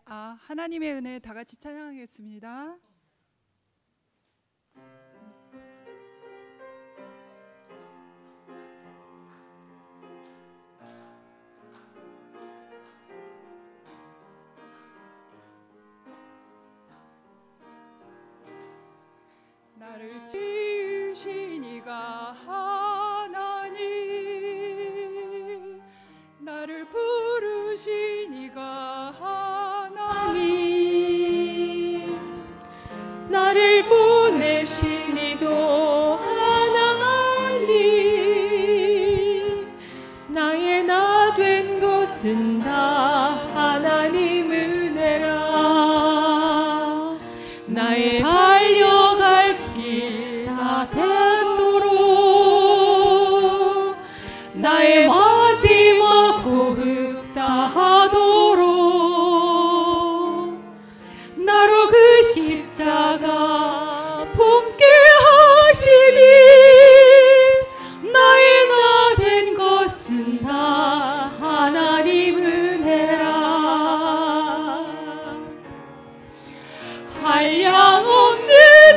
하나님의 은혜 다 같이 찬양하겠습니다. 나를 지으신 이가 하나님, 나를 부르신 이가 하나님, 나를 보내신 이도 하나님, 나의 나 된 것은 다 하나님 은혜라. 나의 달려갈 길 다 닿도록, 나의 마지막 호흡 다 하도록, 나로 그 십자가 품게 하시니, 나의 나 된 것은 다 하나님 은혜라. 한량없는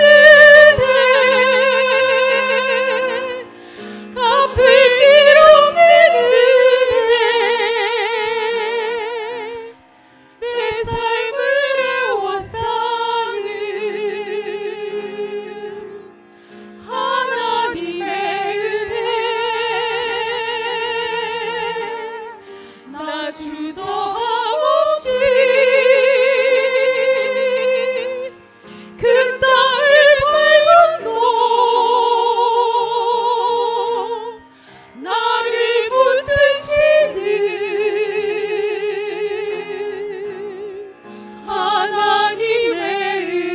은혜, 갚을 길 없는 은혜, 내 삶을 애워싸는 하나님의 은혜. 나 주저함 없이 그 땅을 밟아도 나를 붙드시는 하나님의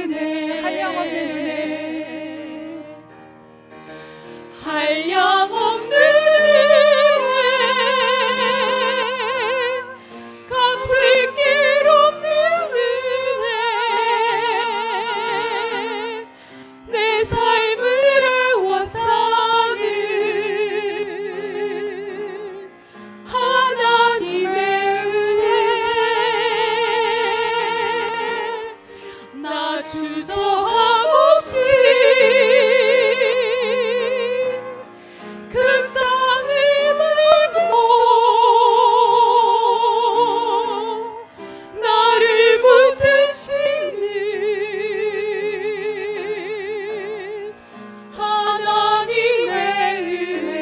은혜. 한량없는 은혜, 한량없는 은혜, 갚을 길 없는 은혜, 내 삶을 애워싸는 하나님의 은혜. 나 주저함 없이 그 땅을 밟고 나를 붙드시는 하나님의 은혜.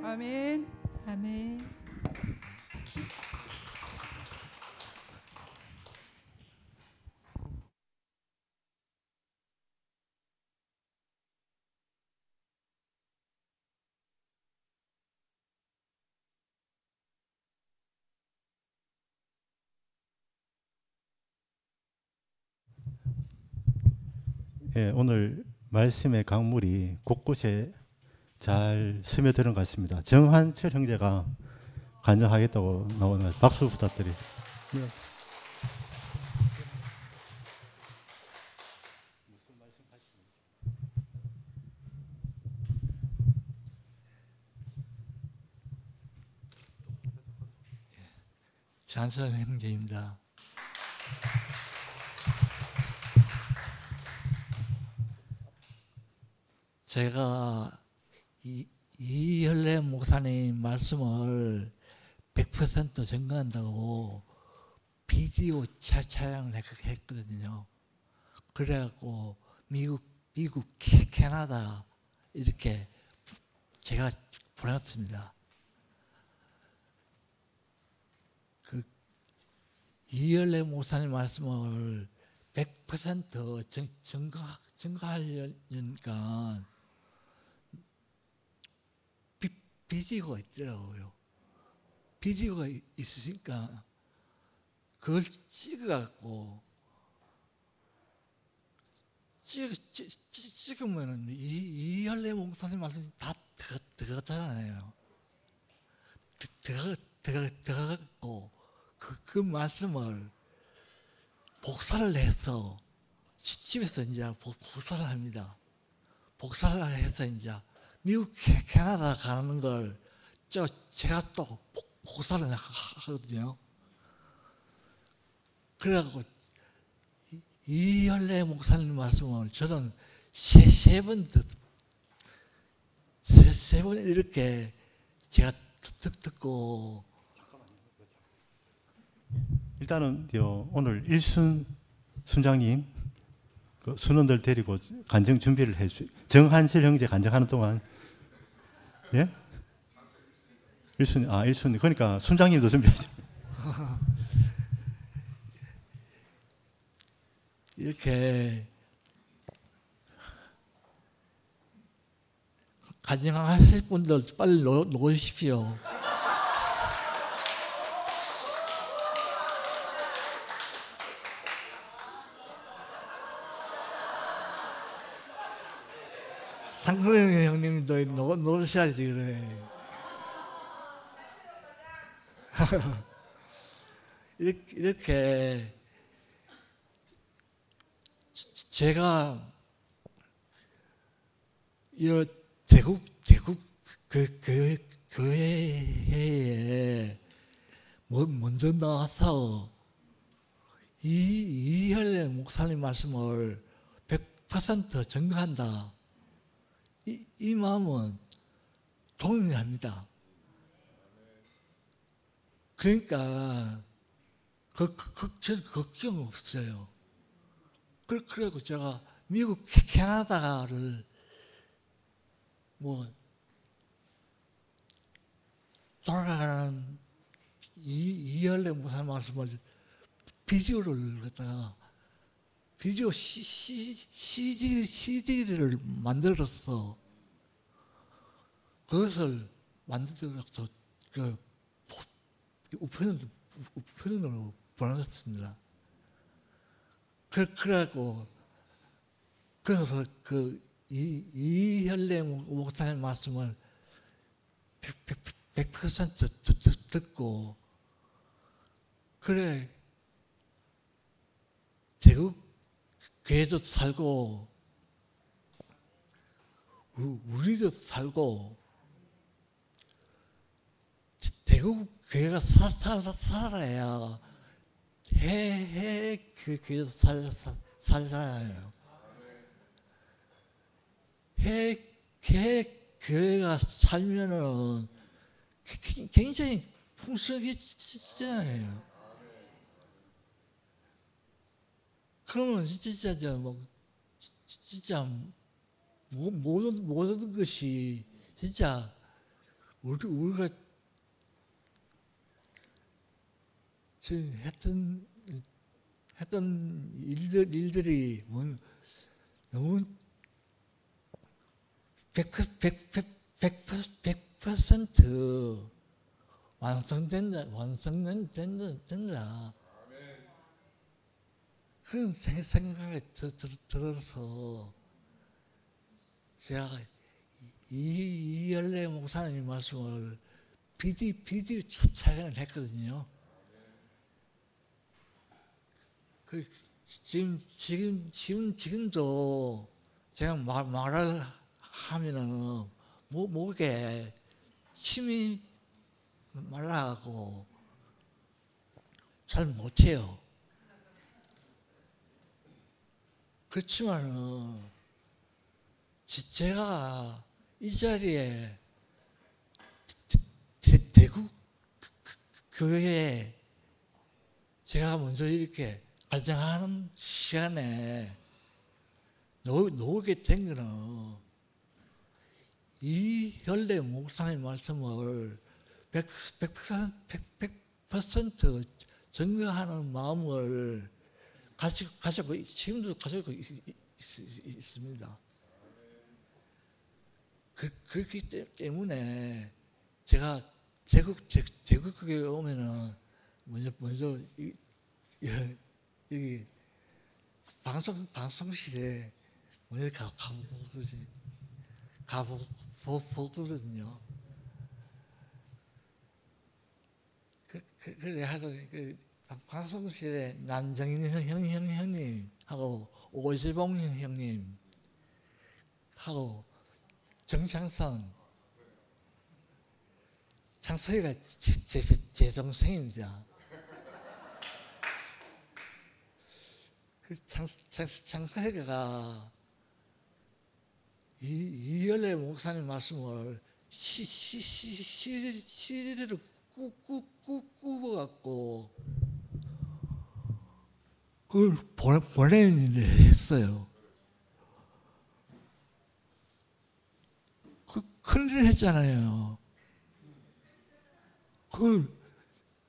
아멘. 아멘. 예, 오늘 말씀의 강물이 곳곳에 잘 스며드는 것 같습니다. 정한철 형제가 간증하겠다고 나오는 박수 부탁드립니다. 네. 장선 형제입니다. 제가 이현래 목사님 말씀을 100% 증거한다고 비디오 촬영을 했거든요. 그래갖고 미국, 캐나다 이렇게 제가 보냈습니다. 그 이현래 목사님 말씀을 100% 증거하려니까 비디오가 있더라고요. 비디오가 있으니까 그걸 찍어갖고 찍으면 이현래 목사님 말씀이 다 들어갔잖아요. 들어갔고 그 말씀을 복사를 해서 집에서 이제 복사를 합니다. 복사를 해서 이제 미국 캐나다 가는 걸 제가 또 복사를 하거든요. 그래갖고 이현래 목사님 말씀을 저는 세 번 이렇게 제가 듣고 일단은 오늘 일순 순장님 그 순원들 데리고 간증 준비를 해주. 정한실 형제 간증하는 동안 예? 일순 그러니까 순장님도 준비하죠. 이렇게 간증하실 분들 빨리 놓으십시오. 상근형 형님도 놓으셔야지 그래. 이렇게 제가 이 대국 교회에 먼저 나와서 이현래 목사님 말씀을 100% 증거한다. 이 마음은 동일합니다. 그러니까 걱정 없어요. 그리고 제가 미국 캐나다를 돌아가는 이현래 목사 말씀을 비디오를 갖다가 비디오 CD를 만들어서 그것을 만들어서 그 우편으로 보내줬습니다. 그래갖고 그래서 이현래 목사님 말씀을 100% 듣고 그래 대국 교회도 살고 우리도 살고 대국 교회가 살아야 교회도 살잖아요. 교회가 살면은 굉장히 풍성해지잖아요. 그러면 진짜 모든 것이 진짜 우리가 했던 일들이 너무 100% 완성된다. 그런 생각이 들어서 제가 이현래 목사님 말씀을 비디오 촬영을 했거든요. 지금도 제가 말을 하면은 목에 침이 말라가고 잘 못해요. 그렇지만은 제가 이 자리에 대국 교회에 제가 먼저 이렇게 간증하는 시간에 나오게 된 거는 이현래 목사님 말씀을 100% 증거하는 마음을 가지고 지금도 가지고 있습니다. 그렇기 때문에 제가 제국교회에 오면은 먼저 여기 방송실에 먼저 가보거든요. 그래 하더니 방송실에 난정인 형님하고 오재봉 형님 하고 정창선 장서희가 제 동생입니다. 그 장서희가 이열애 목사님 말씀을 CD를 굽어갖고 그걸 보내는 일을 했어요. 큰일 했잖아요. 그걸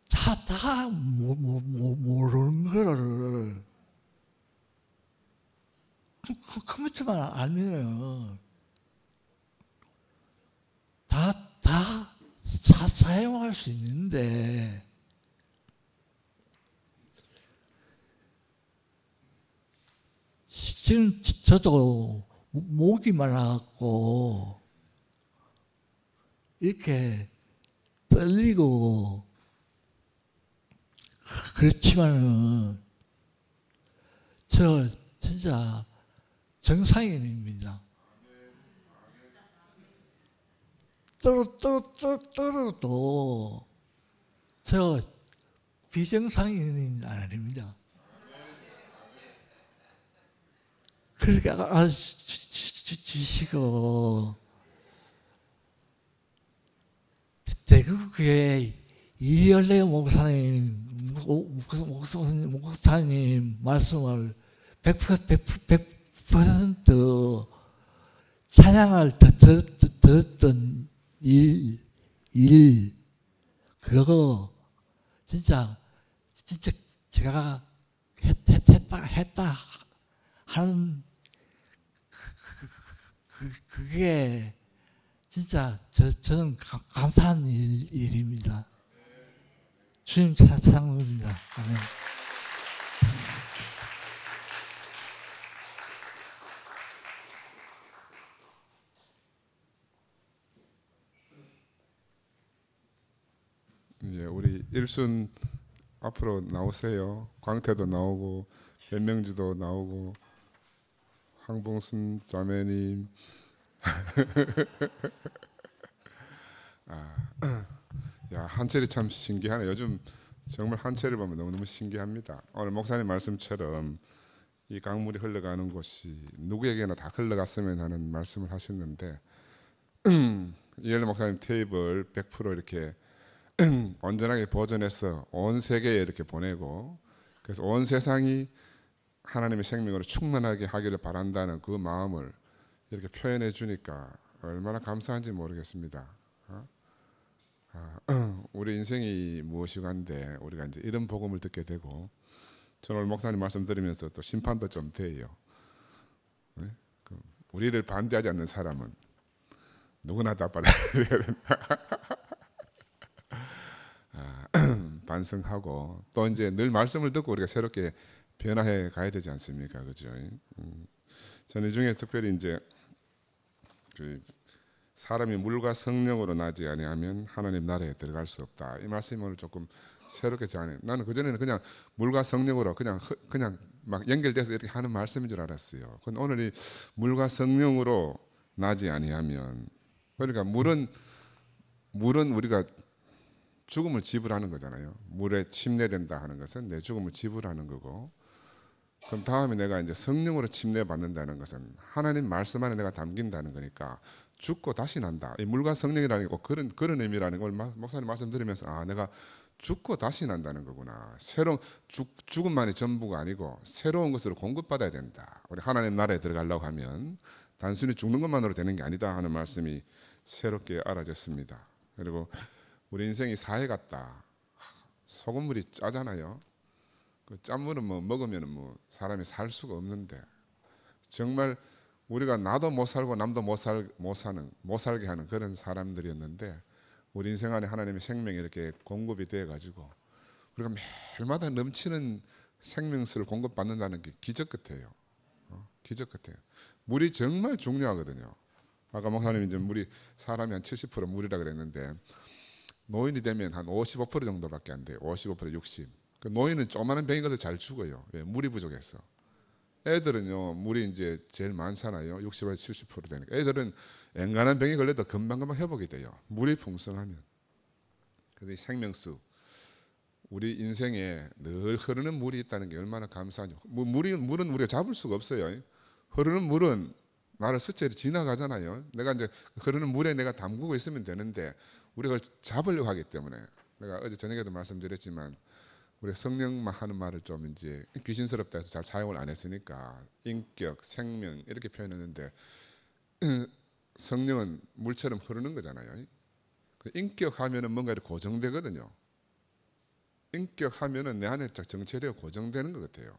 다 모르는 거를 컴퓨터만 알면 다 사용할 수 있는데 지금 저도 목이 말라갖고 이렇게 떨리고 그렇지만은 저 진짜 정상인입니다. 떨어도 저 비정상인은 아닙니다. 그러니까 주시고 대구교회 이열래 목사님 말씀을 100% 찬양을 들었던 일 그거 진짜 제가 했다 하는 그게 진짜 저는 감사한 일입니다. 주님 찬양합니다. 아멘. 예, 우리 일순 앞으로 나오세요. 광태도 나오고 변명주도 나오고 황봉순 자매님. 야, 한철이 참 신기하네. 요즘 정말 한철을 보면 너무너무 신기합니다. 오늘 목사님 말씀처럼 이 강물이 흘러가는 곳이 누구에게나 다 흘러갔으면 하는 말씀을 하셨는데 이열래 목사님 테이블 100% 이렇게 온전하게 보존해서 온 세계에 이렇게 보내고 그래서 온 세상이 하나님의 생명으로 충만하게 하기를 바란다는 그 마음을 이렇게 표현해 주니까 얼마나 감사한지 모르겠습니다. 우리 인생이 무엇이간데 우리가 이제 이런 복음을 듣게 되고 저는 오늘 목사님 말씀 들으면서 또 심판도 좀 돼요. 네? 우리를 반대하지 않는 사람은 누구나 다 받아들여야 된다. 반성하고 또 이제 늘 말씀을 듣고 우리가 새롭게 변화해 가야 되지 않습니까, 그죠? 저는 이 중에 특별히 이제 그 사람이 물과 성령으로 나지 아니하면 하나님 나라에 들어갈 수 없다. 이 말씀을 조금 새롭게 전해. 나는 그 전에는 그냥 물과 성령으로 그냥 막 연결돼서 이렇게 하는 말씀인 줄 알았어요. 근데 오늘 이 물과 성령으로 나지 아니하면 그러니까 물은 우리가 죽음을 지불하는 거잖아요. 물에 침례된다 하는 것은 내 죽음을 지불하는 거고, 그럼 다음에 내가 이제 성령으로 침례받는다는 것은 하나님 말씀 안에 내가 담긴다는 거니까 죽고 다시 난다. 이 물과 성령이라는 거 그런 의미라는 걸 목사님 말씀 들으면서 내가 죽고 다시 난다는 거구나. 새로운 죽음만이 전부가 아니고 새로운 것으로 공급받아야 된다. 우리 하나님 나라에 들어가려고 하면 단순히 죽는 것만으로 되는 게 아니다 하는 말씀이 새롭게 알아졌습니다. 그리고 우리 인생이 사해 같다. 소금물이 짜잖아요. 그 짠물은 뭐 먹으면 뭐 사람이 살 수가 없는데 정말 우리가 나도 못 살고 남도 못 살게 하는 그런 사람들이었는데 우리 인생 안에 하나님의 생명이 이렇게 공급이 돼 가지고 우리가 매일마다 넘치는 생명수를 공급받는다는 게 기적 같아요. 기적 같아요. 물이 정말 중요하거든요. 아까 목사님 이제 물이 사람이 한 70% 물이라 그랬는데 노인이 되면 한 55% 정도밖에 안 돼요. 55% 60. 그 노인은 조그마한 병이라도 잘 죽어요. 왜? 물이 부족해서. 애들은요 물이 이제 제일 많잖아요. 60에서 70% 되니까. 애들은 앵간한 병이 걸려도 금방금방 회복이 돼요. 물이 풍성하면. 그래서 이 생명수, 우리 인생에 늘 흐르는 물이 있다는 게 얼마나 감사하죠. 물은 우리가 잡을 수가 없어요. 흐르는 물은 나를 스쳐 지나가잖아요. 내가 이제 흐르는 물에 내가 담그고 있으면 되는데 우리가 그걸 잡으려고 하기 때문에, 내가 어제 저녁에도 말씀드렸지만 우리 성령만 하는 말을 좀 이제 귀신스럽다 해서 잘 사용을 안 했으니까 인격, 생명 이렇게 표현했는데 성령은 물처럼 흐르는 거잖아요. 인격하면은 뭔가 이렇게 고정되거든요. 인격하면은 내 안에 정체되어 고정되는 것 같아요.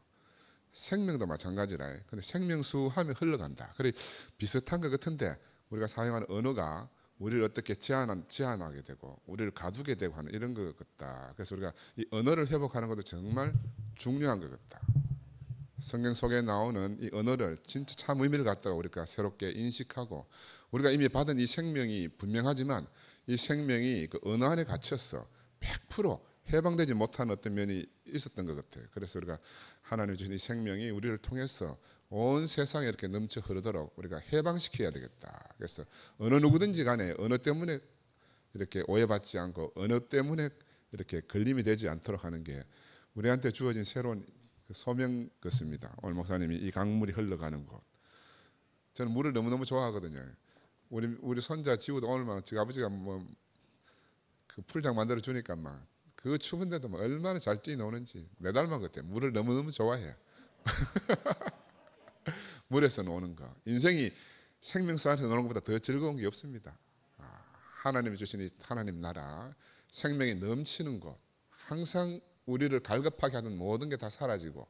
생명도 마찬가지라. 근데 생명수 하면 흘러간다. 그래 비슷한 것 같은데 우리가 사용하는 언어가 우리를 어떻게 제한하게 되고 우리를 가두게 되고 하는 이런 것 같다. 그래서 우리가 이 언어를 회복하는 것도 정말 중요한 것 같다. 성경 속에 나오는 이 언어를 진짜 참 의미를 갖다가 우리가 새롭게 인식하고, 우리가 이미 받은 이 생명이 분명하지만 이 생명이 그 언어 안에 갇혔어. 100% 해방되지 못한 어떤 면이 있었던 것 같아요. 그래서 우리가 하나님 주신 이 생명이 우리를 통해서 온 세상에 이렇게 넘쳐 흐르도록 우리가 해방시켜야 되겠다. 그래서 어느 누구든지 간에 언어 때문에 이렇게 오해받지 않고 언어 때문에 이렇게 걸림이 되지 않도록 하는 게 우리한테 주어진 새로운 소명 같습니다. 오늘 목사님이 이 강물이 흘러가는 곳, 저는 물을 너무너무 좋아하거든요. 우리 손자 지우도 오늘 막 저희 아버지가 뭐 그 풀장 만들어 주니까 막 그거 추운데도 막 얼마나 잘 뛰노는지 내 닮은 것 같아. 물을 너무너무 좋아해. 물에서 노는 거, 인생이 생명수 안에서 노는 것보다 더 즐거운 게 없습니다. 하나님이 주신 이 하나님 나라, 생명이 넘치는 곳, 항상 우리를 갈급하게 하던 모든 게 다 사라지고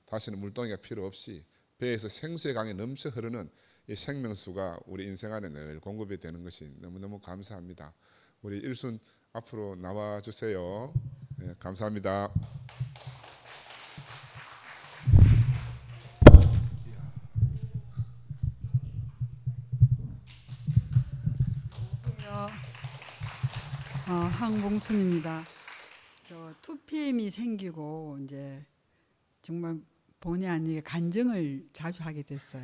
다시는 물동이가 필요 없이 배에서 생수의 강이 넘쳐 흐르는 이 생명수가 우리 인생 안에 늘 공급이 되는 것이 너무너무 감사합니다. 우리 일순 앞으로 나와 주세요. 네, 감사합니다. 황봉순입니다. 저 2PM이 생기고 이제 정말 본의 아니게 간증을 자주 하게 됐어요.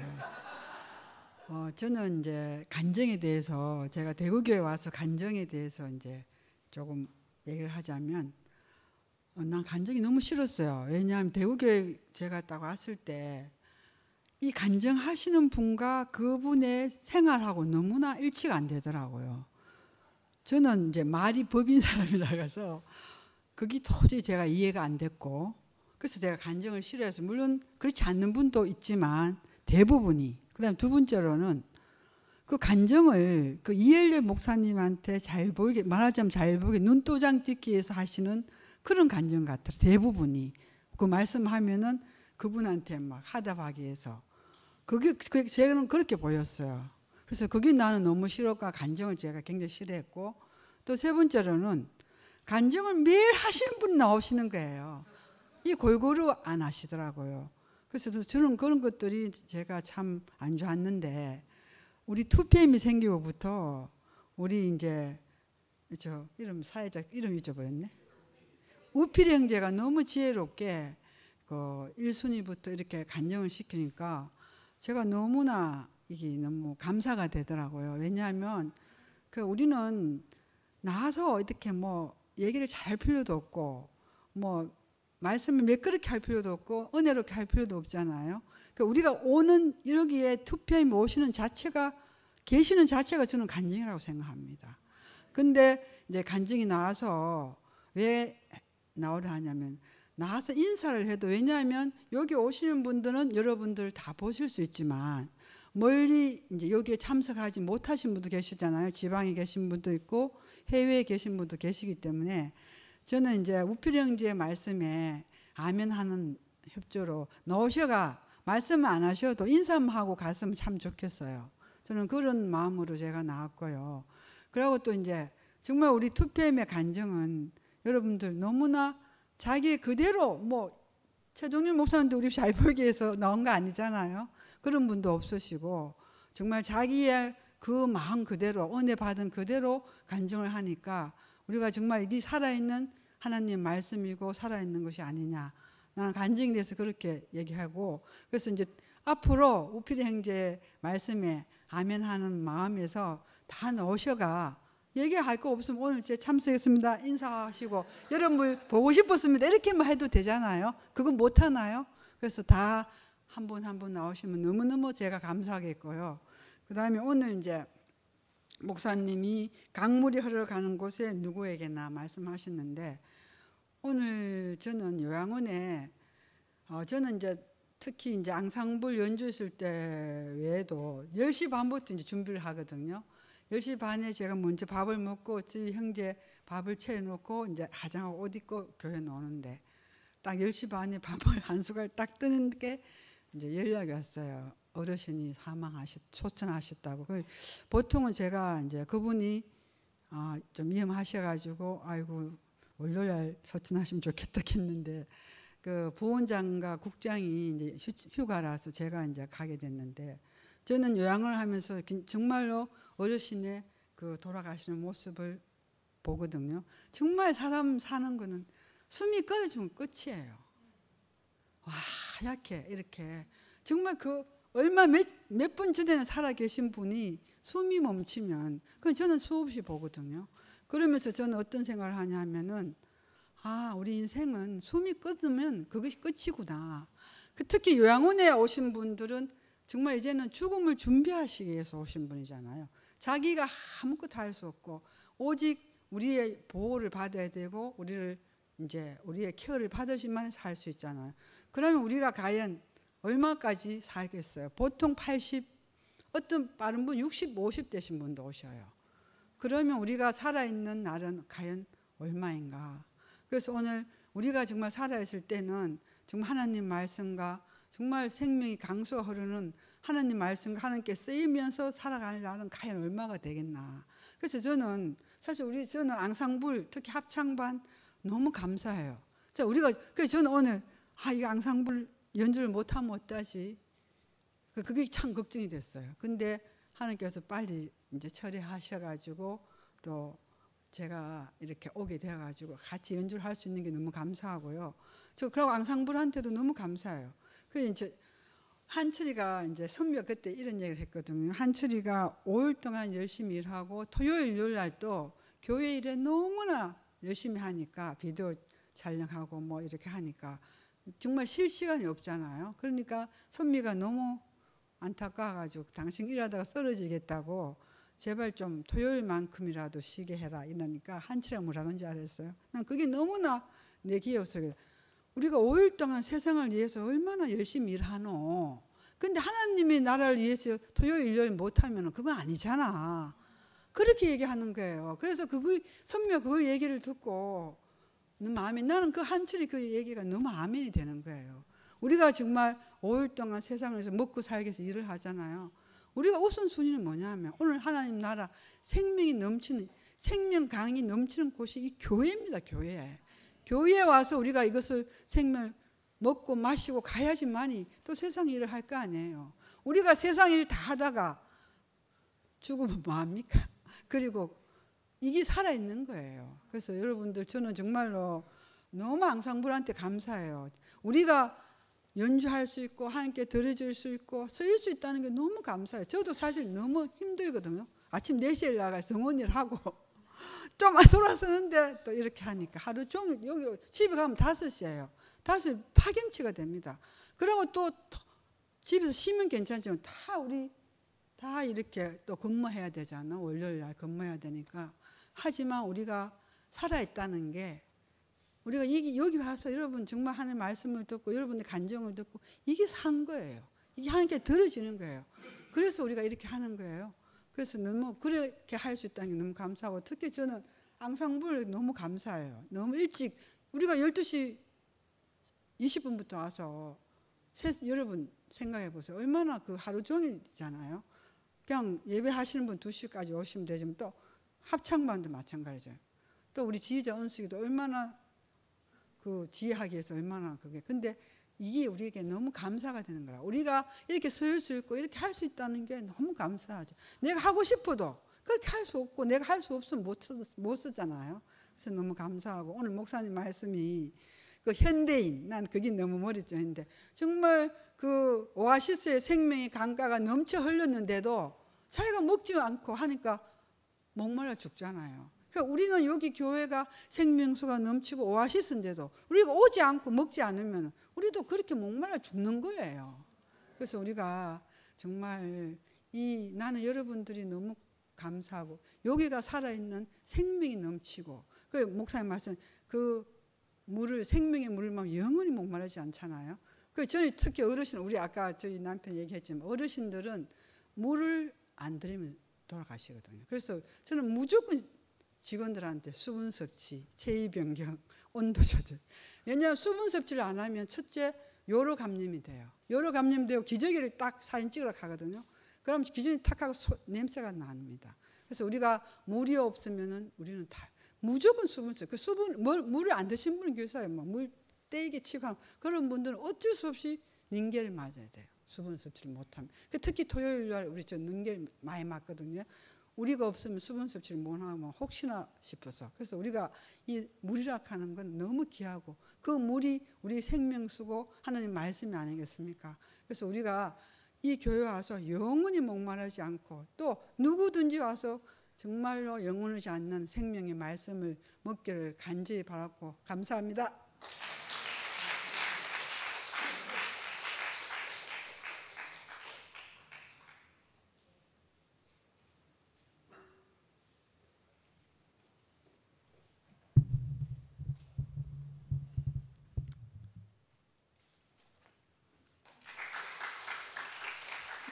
저는 이제 간증에 대해서, 제가 대구교회 와서 간증에 대해서 이제 조금 얘기를 하자면, 난 간증이 너무 싫었어요. 왜냐하면 대구교회 제가 딱 왔을 때 이 간증하시는 분과 그분의 생활하고 너무나 일치가 안 되더라고요. 저는 이제 말이 법인 사람이라서 그게 도저히 제가 이해가 안 됐고, 그래서 제가 간증을 싫어해서, 물론 그렇지 않는 분도 있지만 대부분이, 그다음 두 번째로는 그 간증을 그 이엘레 목사님한테 잘 보이게, 말하자면 잘 보이게 눈도장 찍기 위해서 하시는 그런 간증 같아요. 대부분이 그 말씀하면은 그분한테 막 하답하기 위해서, 그게 제가는 그렇게 보였어요. 그래서 그게 나는 너무 싫었고 간증을 제가 굉장히 싫어했고, 또 세 번째로는 간증을 매일 하시는 분이 나오시는 거예요. 이 골고루 안 하시더라고요. 그래서 저는 그런 것들이 제가 참 안 좋았는데, 우리 2PM이 생기고부터 우리 이제 저 이름 사회자 이름 잊어버렸네. 우필이 형제가 너무 지혜롭게 그 1순위부터 이렇게 간증을 시키니까 제가 너무나 이게 너무 감사가 되더라고요. 왜냐하면 그 우리는 나와서 이렇게 뭐 얘기를 잘 할 필요도 없고, 뭐 말씀을 매끄럽게 할 필요도 없고 은혜롭게 할 필요도 없잖아요. 그러니까 우리가 오는 여기에 2PM 오시는 자체가, 계시는 자체가 저는 간증이라고 생각합니다. 근데 이제 간증이 나와서 왜 나오려 하냐면, 나와서 인사를 해도, 왜냐하면 여기 오시는 분들은 여러분들 다 보실 수 있지만 멀리 이제 여기에 참석하지 못하신 분도 계시잖아요. 지방에 계신 분도 있고 해외에 계신 분도 계시기 때문에 저는 이제 우필 형제의 말씀에 아멘하는 협조로 나오셔가 말씀을 안 하셔도 인사만 하고 갔으면 참 좋겠어요. 저는 그런 마음으로 제가 나왔고요. 그리고 또 이제 정말 우리 2PM의 간증은 여러분들 너무나 자기 그대로, 뭐 최종윤 목사님도 우리 잘 보이기 위해서 나온 거 아니잖아요. 그런 분도 없으시고 정말 자기의 그 마음 그대로, 은혜 받은 그대로 간증을 하니까 우리가 정말 이게 살아있는 하나님 말씀이고 살아있는 것이 아니냐, 나는 간증에 대해서 그렇게 얘기하고, 그래서 이제 앞으로 우필이 형제 말씀에 아멘하는 마음에서 다 넣으셔가 얘기할 거 없으면 오늘 제 참석했습니다. 인사하시고 여러분을 보고 싶었습니다. 이렇게만 해도 되잖아요. 그건 못 하나요? 그래서 다 한 분 한 분 나오시면 너무너무 제가 감사하겠고요. 그 다음에 오늘 이제 목사님이 강물이 흘러가는 곳에 누구에게나 말씀하셨는데 오늘 저는 요양원에 저는 이제 특히 이제 앙상블 연주했을 때 외에도 10시 반부터 이제 준비를 하거든요. 10시 반에 제가 먼저 밥을 먹고 저희 형제 밥을 차려놓고 이제 화장하고 옷 입고 교회 나오는데 딱 10시 반에 밥을 한 숟갈 딱 뜨는 게 이제 연락이 왔어요. 어르신이 소천하셨다고. 보통은 제가 이제 그분이 좀 위험하셔가지고 아이고 월요일 소천하시면 좋겠다 했는데 그 부원장과 국장이 이제 휴가라서 제가 이제 가게 됐는데 저는 요양을 하면서 정말로 어르신의 그 돌아가시는 모습을 보거든요. 정말 사람 사는 거는 숨이 끊어지면 끝이에요. 와, 하얗게 이렇게 정말 그 얼마 몇 분 전에는 살아 계신 분이 숨이 멈추면 그건 저는 수없이 보거든요. 그러면서 저는 어떤 생각을 하냐면은 우리 인생은 숨이 끊으면 그것이 끝이구나. 특히 요양원에 오신 분들은 정말 이제는 죽음을 준비하시기 위해서 오신 분이잖아요. 자기가 아무것도 할 수 없고 오직 우리의 보호를 받아야 되고 우리의 케어를 받으시면 살 수 있잖아요. 그러면 우리가 과연 얼마까지 살겠어요? 보통 80, 어떤 빠른 분 60, 50 되신 분도 오셔요. 그러면 우리가 살아있는 날은 과연 얼마인가? 그래서 오늘 우리가 정말 살아있을 때는 정말 하나님 말씀과 정말 생명이 강수가 흐르는 하나님 말씀과 하나님께 쓰이면서 살아가는 날은 과연 얼마가 되겠나. 그래서 저는 사실 저는 앙상블 특히 합창반 너무 감사해요. 자, 그래서 저는 오늘 이 앙상블 연주를 못하면 어떠지? 그게 참 걱정이 됐어요. 근데 하나님께서 빨리 이제 처리하셔가지고 또 제가 이렇게 오게 되어가지고 같이 연주를 할 수 있는 게 너무 감사하고요. 그리고 앙상블한테도 너무 감사해요. 그래서 이제 한철이가 이제 선미가 그때 이런 얘기를 했거든요. 한철이가 5일 동안 열심히 일하고 토요일, 일요일 날 또 교회 일에 너무나 열심히 하니까 비디오 촬영하고 뭐 이렇게 하니까 정말 쉴 시간이 없잖아요. 그러니까 선미가 너무 안타까워가지고 당신 일하다가 쓰러지겠다고 제발 좀 토요일만큼이라도 쉬게 해라 이러니까 한철이가 뭐라 그런지 알았어요. 난 그게 너무나 내 기억 속에 우리가 5일 동안 세상을 위해서 얼마나 열심히 일하노. 근데 하나님의 나라를 위해서 토요일, 일요일 못하면 그건 아니잖아. 그렇게 얘기하는 거예요. 그래서 선미가 그 얘기를 듣고 너무 나는 그 한철이 그 얘기가 너무 아멘이 되는 거예요. 우리가 정말 5일 동안 세상에서 먹고 살기 위해서 일을 하잖아요. 우리가 우선순위는 뭐냐면 오늘 하나님 나라 생명이 넘치는 생명 강이 넘치는 곳이 이 교회입니다. 교회에 와서 우리가 이것을 생명을 먹고 마시고 가야지만이 또 세상 일을 할 거 아니에요. 우리가 세상 일 다 하다가 죽으면 뭐합니까? 그리고 이게 살아있는 거예요. 그래서 여러분들 저는 정말로 너무 앙상블한테 감사해요. 우리가 연주할 수 있고 하나님께 드려줄 수 있고 쓰일 수 있다는 게 너무 감사해요. 저도 사실 너무 힘들거든요. 아침 4시에 나가서 성원일 하고 좀 돌아서는데 또 이렇게 하니까 하루 종일 여기 집에 가면 5시예요. 5시 파김치가 됩니다. 그리고 또 집에서 쉬면 괜찮지만 다 이렇게 또 근무해야 되잖아. 월요일 날 근무해야 되니까. 하지만 우리가 살아있다는 게 우리가 여기 와서 여러분 정말 하나님의 말씀을 듣고 여러분의 간정을 듣고 이게 산 거예요. 이게 하나님께 들어지는 거예요. 그래서 우리가 이렇게 하는 거예요. 그래서 너무 그렇게 할 수 있다는 게 너무 감사하고 특히 저는 앙상블 너무 감사해요. 너무 일찍 우리가 12시 20분부터 와서 여러분 생각해 보세요. 얼마나 그 하루 종일이잖아요. 그냥 예배하시는 분 2시까지 오시면 되지만 또 합창반도 마찬가지죠. 또 우리 지휘자 은숙이도 얼마나 그 지휘하기 위해서 얼마나 그게 근데 이게 우리에게 너무 감사가 되는 거라. 우리가 이렇게 설 수 있고 이렇게 할 수 있다는 게 너무 감사하죠. 내가 하고 싶어도 그렇게 할 수 없고 내가 할 수 없으면 못 쓰잖아요. 그래서 너무 감사하고 오늘 목사님 말씀이 그 현대인 난 그게 너무 머리쪽인데 정말 그 오아시스의 생명의 강가가 넘쳐 흘렀는데도 자기가 먹지 않고 하니까 목말라 죽잖아요. 그러니까 우리는 여기 교회가 생명수가 넘치고 오아시스인데도 우리가 오지 않고 먹지 않으면 우리도 그렇게 목말라 죽는 거예요. 그래서 우리가 정말 나는 여러분들이 너무 감사하고 여기가 살아있는 생명이 넘치고 그 목사님 말씀 그 물을 생명의 물을 막 영원히 목마르지 않잖아요. 그 저희 특히 어르신 우리 아까 저희 남편 얘기했지만 어르신들은 물을 안 들이면 돌아가시거든요. 그래서 저는 무조건 직원들한테 수분 섭취, 체위 변경, 온도 조절. 왜냐하면 수분 섭취를 안 하면 첫째 요로 감염이 돼요. 요로 감염되고 기저귀를 딱 사진 찍으러 가거든요. 그럼 기저귀 탁 하고 냄새가 납니다. 그래서 우리가 물이 없으면은 우리는 무조건 수분 섭취. 그 수분 물을 안 드신 분은 계세요. 물 떼게 치고 하면 그런 분들은 어쩔 수 없이 닌겔을 맞아야 돼요. 수분 섭취를 못하면. 특히 토요일 날 우리 저 닌겔 많이 맞거든요. 우리가 없으면 수분 섭취를 못하면 혹시나 싶어서. 그래서 우리가 이 물이라 하는 건 너무 귀하고 그 물이 우리 생명수고 하나님 말씀이 아니겠습니까? 그래서 우리가 이 교회 와서 영원히 목마르지 않고 또 누구든지 와서 정말로 영원하지 않는 생명의 말씀을 먹기를 간절히 바랐고 감사합니다.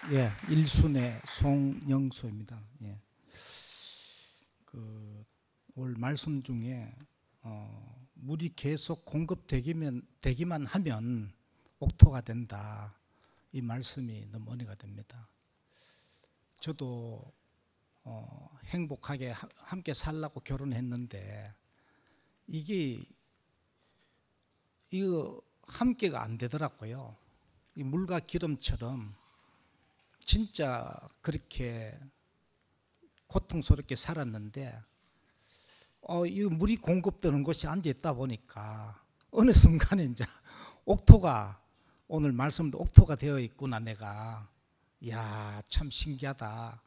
예, 일순의 송영수입니다. 예. 올 말씀 중에 물이 계속 공급되기만 하면 옥토가 된다. 이 말씀이 너무 은혜가 됩니다. 저도 행복하게 함께 살라고 결혼했는데 이거 함께가 안 되더라고요. 이 물과 기름처럼 진짜 그렇게 고통스럽게 살았는데 이 물이 공급되는 곳이 앉아있다 보니까 어느 순간에 이제 옥토가 오늘 말씀도 옥토가 되어 있구나 내가. 이야 참 신기하다.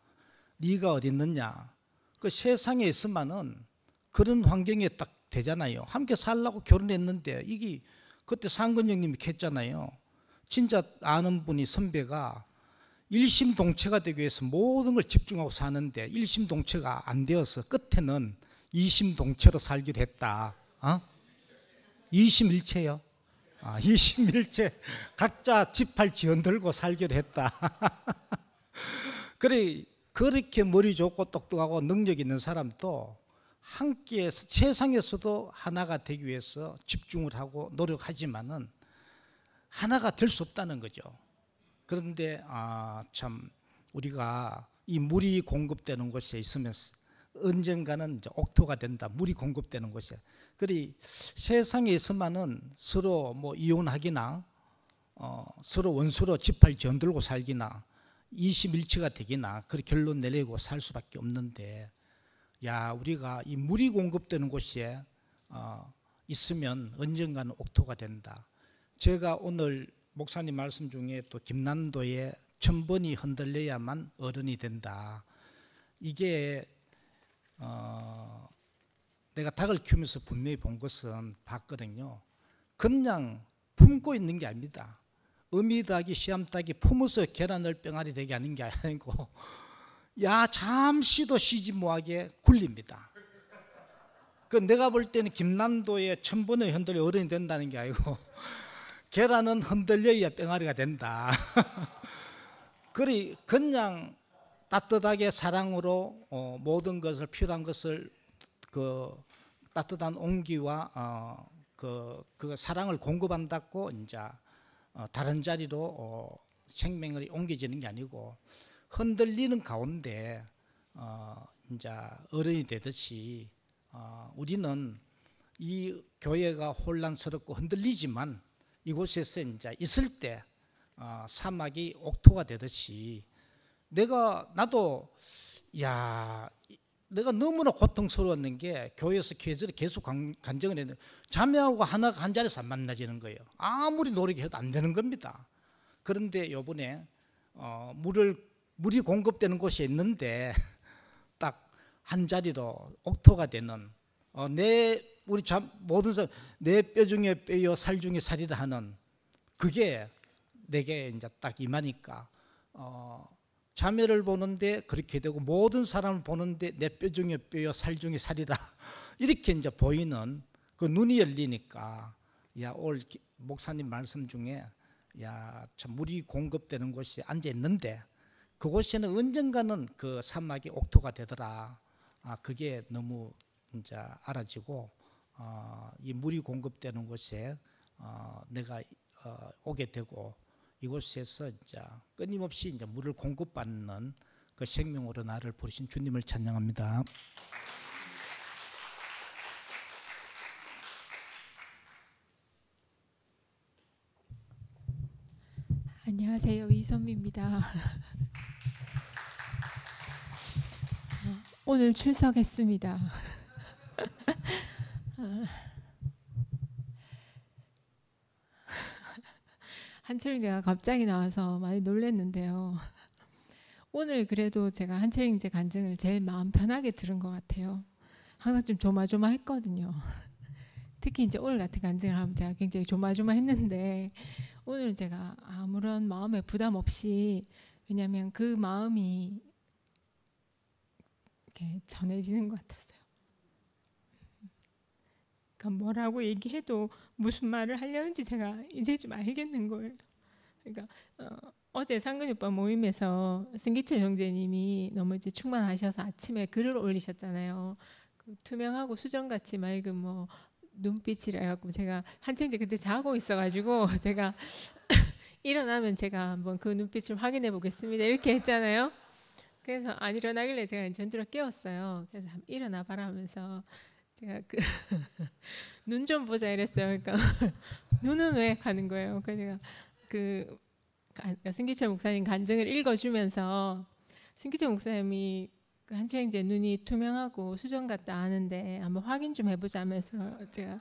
네가 어디 있느냐. 그 세상에 있으면은 그런 환경에 딱 되잖아요. 함께 살라고 결혼했는데 이게 그때 상근 형님이 했잖아요. 진짜 아는 분이 선배가 일심동체가 되기 위해서 모든 걸 집중하고 사는데 일심동체가 안 되어서 끝에는 이심동체로 살기로 했다. 이심일체요. 이심일체 각자 지팔 지연 들고 살기로 했다. 그래 그렇게 머리 좋고 똑똑하고 능력 있는 사람도 함께해서 세상에서도 하나가 되기 위해서 집중을 하고 노력하지만은 하나가 될 수 없다는 거죠. 그런데 참 우리가 이 물이 공급되는 곳에 있으면 언젠가는 이제 옥토가 된다. 물이 공급되는 곳에. 그리 세상에 있으면은 서로 뭐 이혼하기나 서로 원수로 지팔 전들고 살기나 이심일체가 되기나 그렇게 결론 내리고 살 수밖에 없는데 야 우리가 이 물이 공급되는 곳에 있으면 언젠가는 옥토가 된다. 제가 오늘 목사님 말씀 중에 또 김난도에 천번이 흔들려야만 어른이 된다. 이게 내가 닭을 키우면서 분명히 본 것은 봤거든요. 그냥 품고 있는 게 아닙니다. 어미닭이 씨암닭이 품어서 계란을 병아리 되게 하는 게 아니고 야 잠시도 쉬지 못하게 굴립니다. 그 내가 볼 때는 김난도에 천번에 흔들려 어른이 된다는 게 아니고 계란은 흔들려야 병아리가 된다. 그리 그냥 따뜻하게 사랑으로 모든 것을 필요한 것을 그 따뜻한 온기와 그 사랑을 공급한다고 이제 다른 자리로 생명을 옮겨지는 게 아니고 흔들리는 가운데 이제 어른이 되듯이 우리는 이 교회가 혼란스럽고 흔들리지만 이곳에서 이제 있을 때 사막이 옥토가 되듯이 나도 내가 너무나 고통스러웠는 게 교회에서 계속 간증을 했는데 자매하고 하나가 한 자리에서 안 만나지는 거예요. 아무리 노력해도 안 되는 겁니다. 그런데 이번에 물이 공급되는 곳이 있는데 딱 한 자리로 옥토가 되는 우리 모든 사람 내 뼈 중에 뼈요 살 중에 살이라 하는 그게 내게 이제 딱 임하니까 자매를 보는데 그렇게 되고 모든 사람을 보는데 내 뼈 중에 뼈요 살 중에 살이라 이렇게 이제 보이는 그 눈이 열리니까 야, 올 목사님 말씀 중에 야, 참 물이 공급되는 곳이 앉아 있는데 그곳에는 언젠가는 그 사막이 옥토가 되더라. 그게 너무 이제 알아지고 이 물이 공급되는 곳에 내가 오게 되고 이곳에서 이제 끊임없이 이제 물을 공급받는 그 생명으로 나를 부르신 주님을 찬양합니다. 안녕하세요. 이선미입니다. 오늘 출석했습니다. 한철이가 갑자기 나와서 많이 놀랐는데요. 오늘 그래도 제가 한철이제 간증을 제일 마음 편하게 들은 것 같아요. 항상 좀 조마조마했거든요. 특히 이제 오늘 같은 간증을 하면 제가 굉장히 조마조마했는데 오늘 제가 아무런 마음에 부담 없이 왜냐하면 그 마음이 이렇게 전해지는 것 같았어요. 그러니까 뭐라고 얘기해도 무슨 말을 하려는지 제가 이제 좀 알겠는 거예요. 그러니까 어제 상근이 오빠 모임에서 승기철 형제님이 너무 이제 충만하셔서 아침에 글을 올리셨잖아요. 그 투명하고 수정같이 맑은 뭐 눈빛이라 해갖고 제가 한참 이제 그때 자고 있어가지고 제가 일어나면 제가 한번 그 눈빛을 확인해 보겠습니다 이렇게 했잖아요. 그래서 안 일어나길래 제가 전주로 깨웠어요. 그래서 일어나 봐라 하면서 제가 그 눈 좀 보자 이랬어요. 그러니까 눈은 왜 가는 거예요. 그러니까 그 승기철 목사님 간증을 읽어주면서 승기철 목사님이 그 한철형제 눈이 투명하고 수정 같다 하는데 한번 확인 좀 해보자면서 제가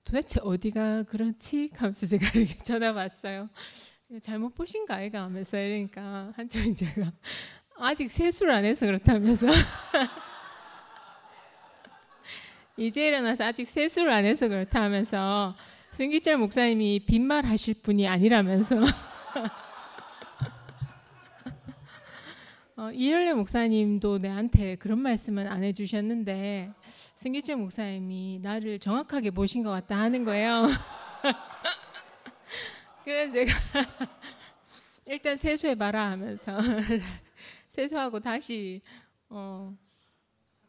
도대체 어디가 그렇지? 하면서 제가 이렇게 쳐다봤어요. 잘못 보신가 아이가 하면서 이러니까 한철형제가 아직 세수를 안 해서 그렇다면서 이제 일어나서 아직 세수를 안 해서 그렇다 하면서 승기철 목사님이 빈말 하실 분이 아니라면서 이열래 목사님도 내한테 그런 말씀은 안 해주셨는데 승기철 목사님이 나를 정확하게 보신 것 같다 하는 거예요. 그래서 제가 일단 세수해봐라 하면서 세수하고 다시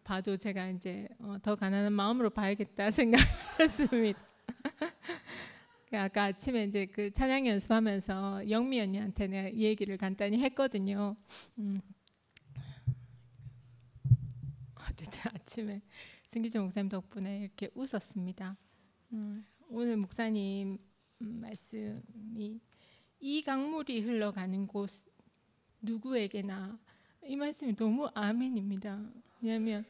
봐도 제가 이제 더 가난한 마음으로 봐야겠다 생각했습니다. 아까 아침에 이제 그 찬양 연습하면서 영미 언니한테 내가 이 얘기를 간단히 했거든요. 어쨌든 아침에 승기정 목사님 덕분에 이렇게 웃었습니다. 오늘 목사님 말씀이 이 강물이 흘러가는 곳 누구에게나 이 말씀이 너무 아멘입니다. 왜냐하면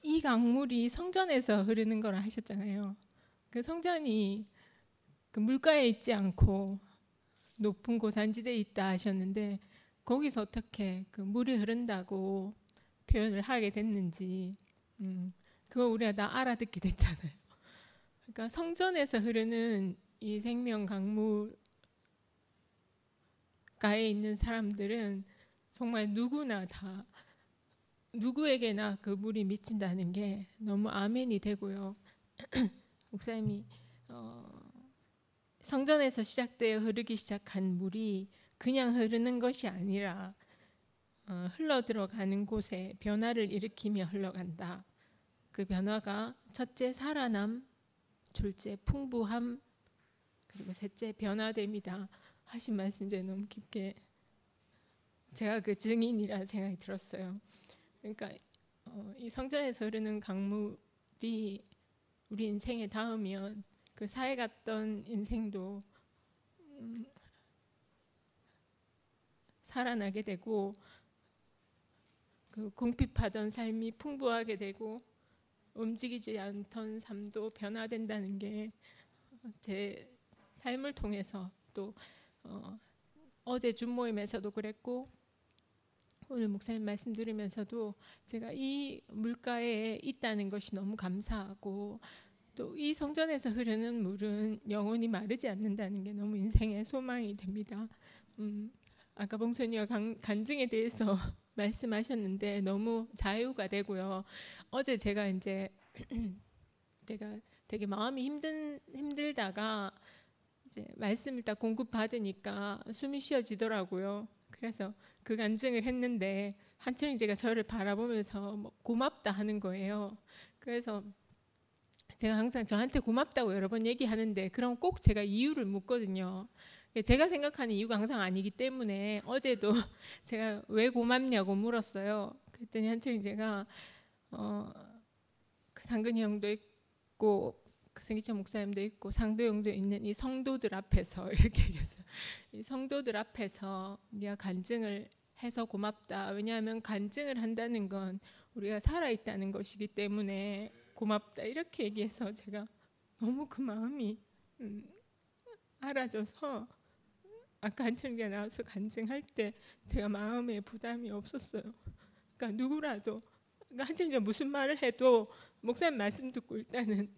이 강물이 성전에서 흐르는 거라 하셨잖아요. 그 성전이 그 물가에 있지 않고 높은 고산지대에 있다 하셨는데 거기서 어떻게 그 물이 흐른다고 표현을 하게 됐는지 그거 우리가 다 알아듣게 됐잖아요. 그러니까 성전에서 흐르는 이 생명 강물가에 있는 사람들은 정말 누구나 다 누구에게나 그 물이 미친다는 게 너무 아멘이 되고요. 목사님이 성전에서 시작되어 흐르기 시작한 물이 그냥 흐르는 것이 아니라 흘러 들어가는 곳에 변화를 일으키며 흘러간다. 그 변화가 첫째 살아남, 둘째 풍부함, 그리고 셋째 변화됨이다 하신 말씀 중에 너무 깊게 제가 그 증인이라는 생각이 들었어요. 그러니까 이 성전에서 흐르는 강물이 우리 인생에 닿으면 그 사해 갔던 인생도 살아나게 되고 그 궁핍하던 삶이 풍부하게 되고 움직이지 않던 삶도 변화된다는 게 제 삶을 통해서 또 어제 줌 모임에서도 그랬고 오늘 목사님 말씀 들으면서도 제가 이 물가에 있다는 것이 너무 감사하고 또 이 성전에서 흐르는 물은 영원히 마르지 않는다는 게 너무 인생의 소망이 됩니다. 아까 봉선이가 간증에 대해서 말씀하셨는데 너무 자유가 되고요. 어제 제가 이제 제가 되게 마음이 힘들다가 이제 말씀을 딱 공급받으니까 숨이 쉬어지더라고요. 그래서 그 간증을 했는데 한철 제가 저를 바라보면서 뭐 고맙다 하는 거예요. 그래서 제가 항상 저한테 고맙다고 여러 번 얘기하는데 그럼 꼭 제가 이유를 묻거든요. 제가 생각하는 이유가 항상 아니기 때문에 어제도 제가 왜 고맙냐고 물었어요. 그랬더니 한철 제가 그 상근이 형도 있고 그 승기천 목사님도 있고 상도형도 있는 이 성도들 앞에서 이렇게 얘기했어요. 이 성도들 앞에서 네가 간증을 해서 고맙다. 왜냐하면 간증을 한다는 건 우리가 살아있다는 것이기 때문에 고맙다. 이렇게 얘기해서 제가 너무 그 마음이 알아져서 아까 한철이가 나와서 간증할 때 제가 마음에 부담이 없었어요. 그러니까 누구라도 그러니까 한철이가 무슨 말을 해도 목사님 말씀 듣고 일단은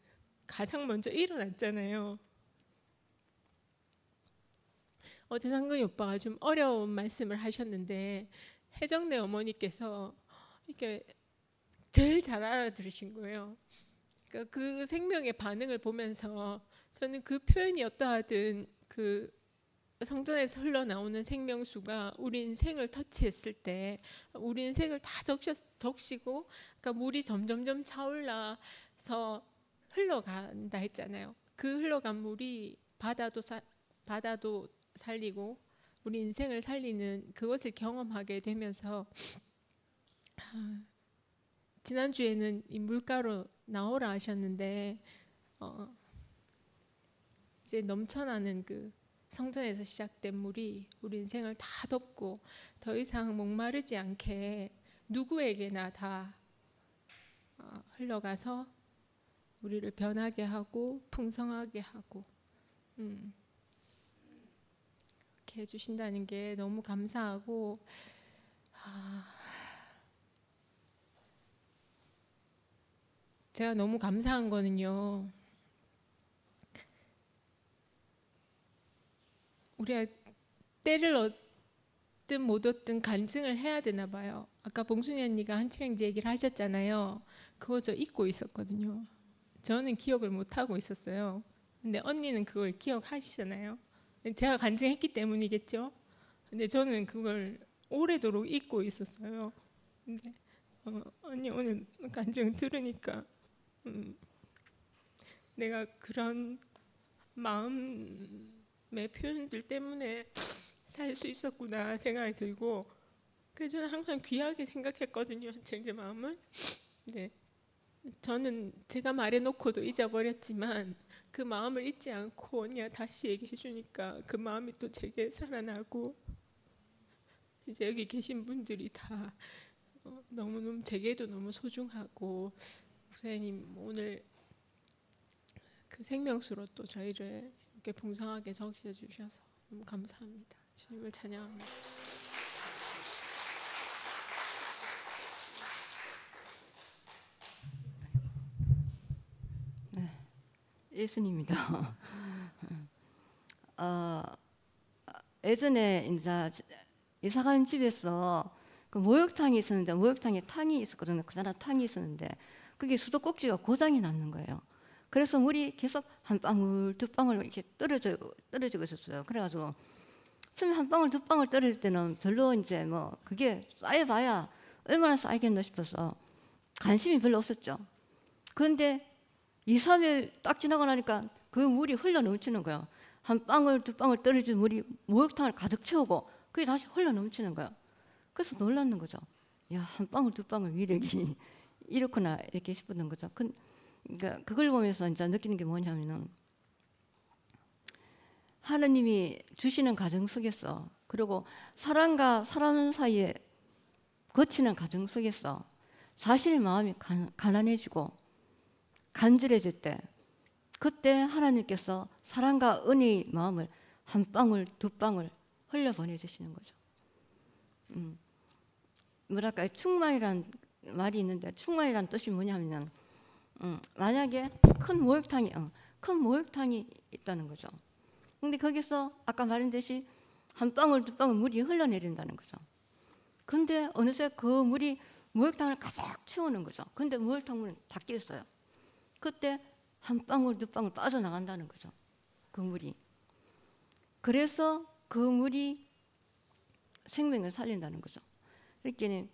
가장 먼저 일어났잖아요. 어제 상근이 오빠가 좀 어려운 말씀을 하셨는데 혜정네 어머니께서 이렇게 제일 잘 알아들으신 거예요. 그러니까 그 생명의 반응을 보면서 저는 그 표현이 어떠하든 그 성전에서 흘러나오는 생명수가 우리 인생을 터치했을 때 우리 인생을 다 적시고 그러니까 물이 점점점 차올라서 흘러간다 했잖아요. 그 흘러간 물이 바다도 살리고 우리 인생을 살리는 그것을 경험하게 되면서 지난주에는 이 물가로 나오라 하셨는데 이제 넘쳐나는 그 성전에서 시작된 물이 우리 인생을 다 덮고 더 이상 목마르지 않게 누구에게나 다 흘러가서 우리를 변하게 하고 풍성하게 하고 이렇게 해주신다는 게 너무 감사하고 제가 너무 감사한 거는요. 우리가 때를 얻든 못 얻든 간증을 해야 되나 봐요. 아까 봉순이 언니가 한치랭지 얘기를 하셨잖아요. 그거 저 잊고 있었거든요. 저는 기억을 못 하고 있었어요. 근데 언니는 그걸 기억하시잖아요. 제가 간증했기 때문이겠죠. 근데 저는 그걸 오래도록 잊고 있었어요. 근데 언니 오늘 간증 들으니까 내가 그런 마음의 표현들 때문에 살 수 있었구나 생각이 들고 그래서 저는 항상 귀하게 생각했거든요. 제 마음을. 네. 저는 제가 말해놓고도 잊어버렸지만 그 마음을 잊지 않고 언니가 다시 얘기해 주니까 그 마음이 또 제게 살아나고 진짜 여기 계신 분들이 다 너무너무 제게도 너무 소중하고 목사님 오늘 그 생명수로 또 저희를 이렇게 풍성하게 적셔 주셔서 너무 감사합니다. 주님을 찬양합니다. 예수님입니다. 예전에 이제 이사간 집에서 그 목욕탕이 있었는데 목욕탕에 탕이 있었거든요. 그나마 탕이 있었는데 그게 수도꼭지가 고장이 났는 거예요. 그래서 물이 계속 한 방울 두 방울 이렇게 떨어지고 있었어요. 그래가지고 처음에 한 방울 두 방울 떨어질 때는 별로 이제 뭐 그게 쌓여봐야 얼마나 쌓이겠나 싶어서 관심이 별로 없었죠. 그런데 2, 3일 딱 지나고 나니까 그 물이 흘러 넘치는 거예요. 한 방울 두 방울 떨어진 물이 목욕탕을 가득 채우고 그게 다시 흘러 넘치는 거예요. 그래서 놀랐는 거죠. 야, 한 방울 두 방울 위력이 이렇구나 이렇게 싶었던 거죠. 그러니까 그걸 보면서 이제 느끼는 게 뭐냐면은 하나님이 주시는 가정 속에서 그리고 사람과 사람 사이에 거치는 가정 속에서 자신의 마음이 가난해지고 간절해질 때 그때 하나님께서 사랑과 은혜의 마음을 한 방울 두 방울 흘려 보내주시는 거죠. 뭐랄까 충만이란 말이 있는데 충만이란 뜻이 뭐냐면 만약에 큰 목욕탕이 있다는 거죠. 근데 거기서 아까 말했듯이 한 방울 두 방울 물이 흘러내린다는 거죠. 근데 어느새 그 물이 목욕탕을 가득 채우는 거죠. 근데 목욕탕 문은 닫혀 있어요. 그때 한 방울 두 방울 빠져나간다는 거죠. 그 물이. 그래서 그 물이 생명을 살린다는 거죠. 그러니까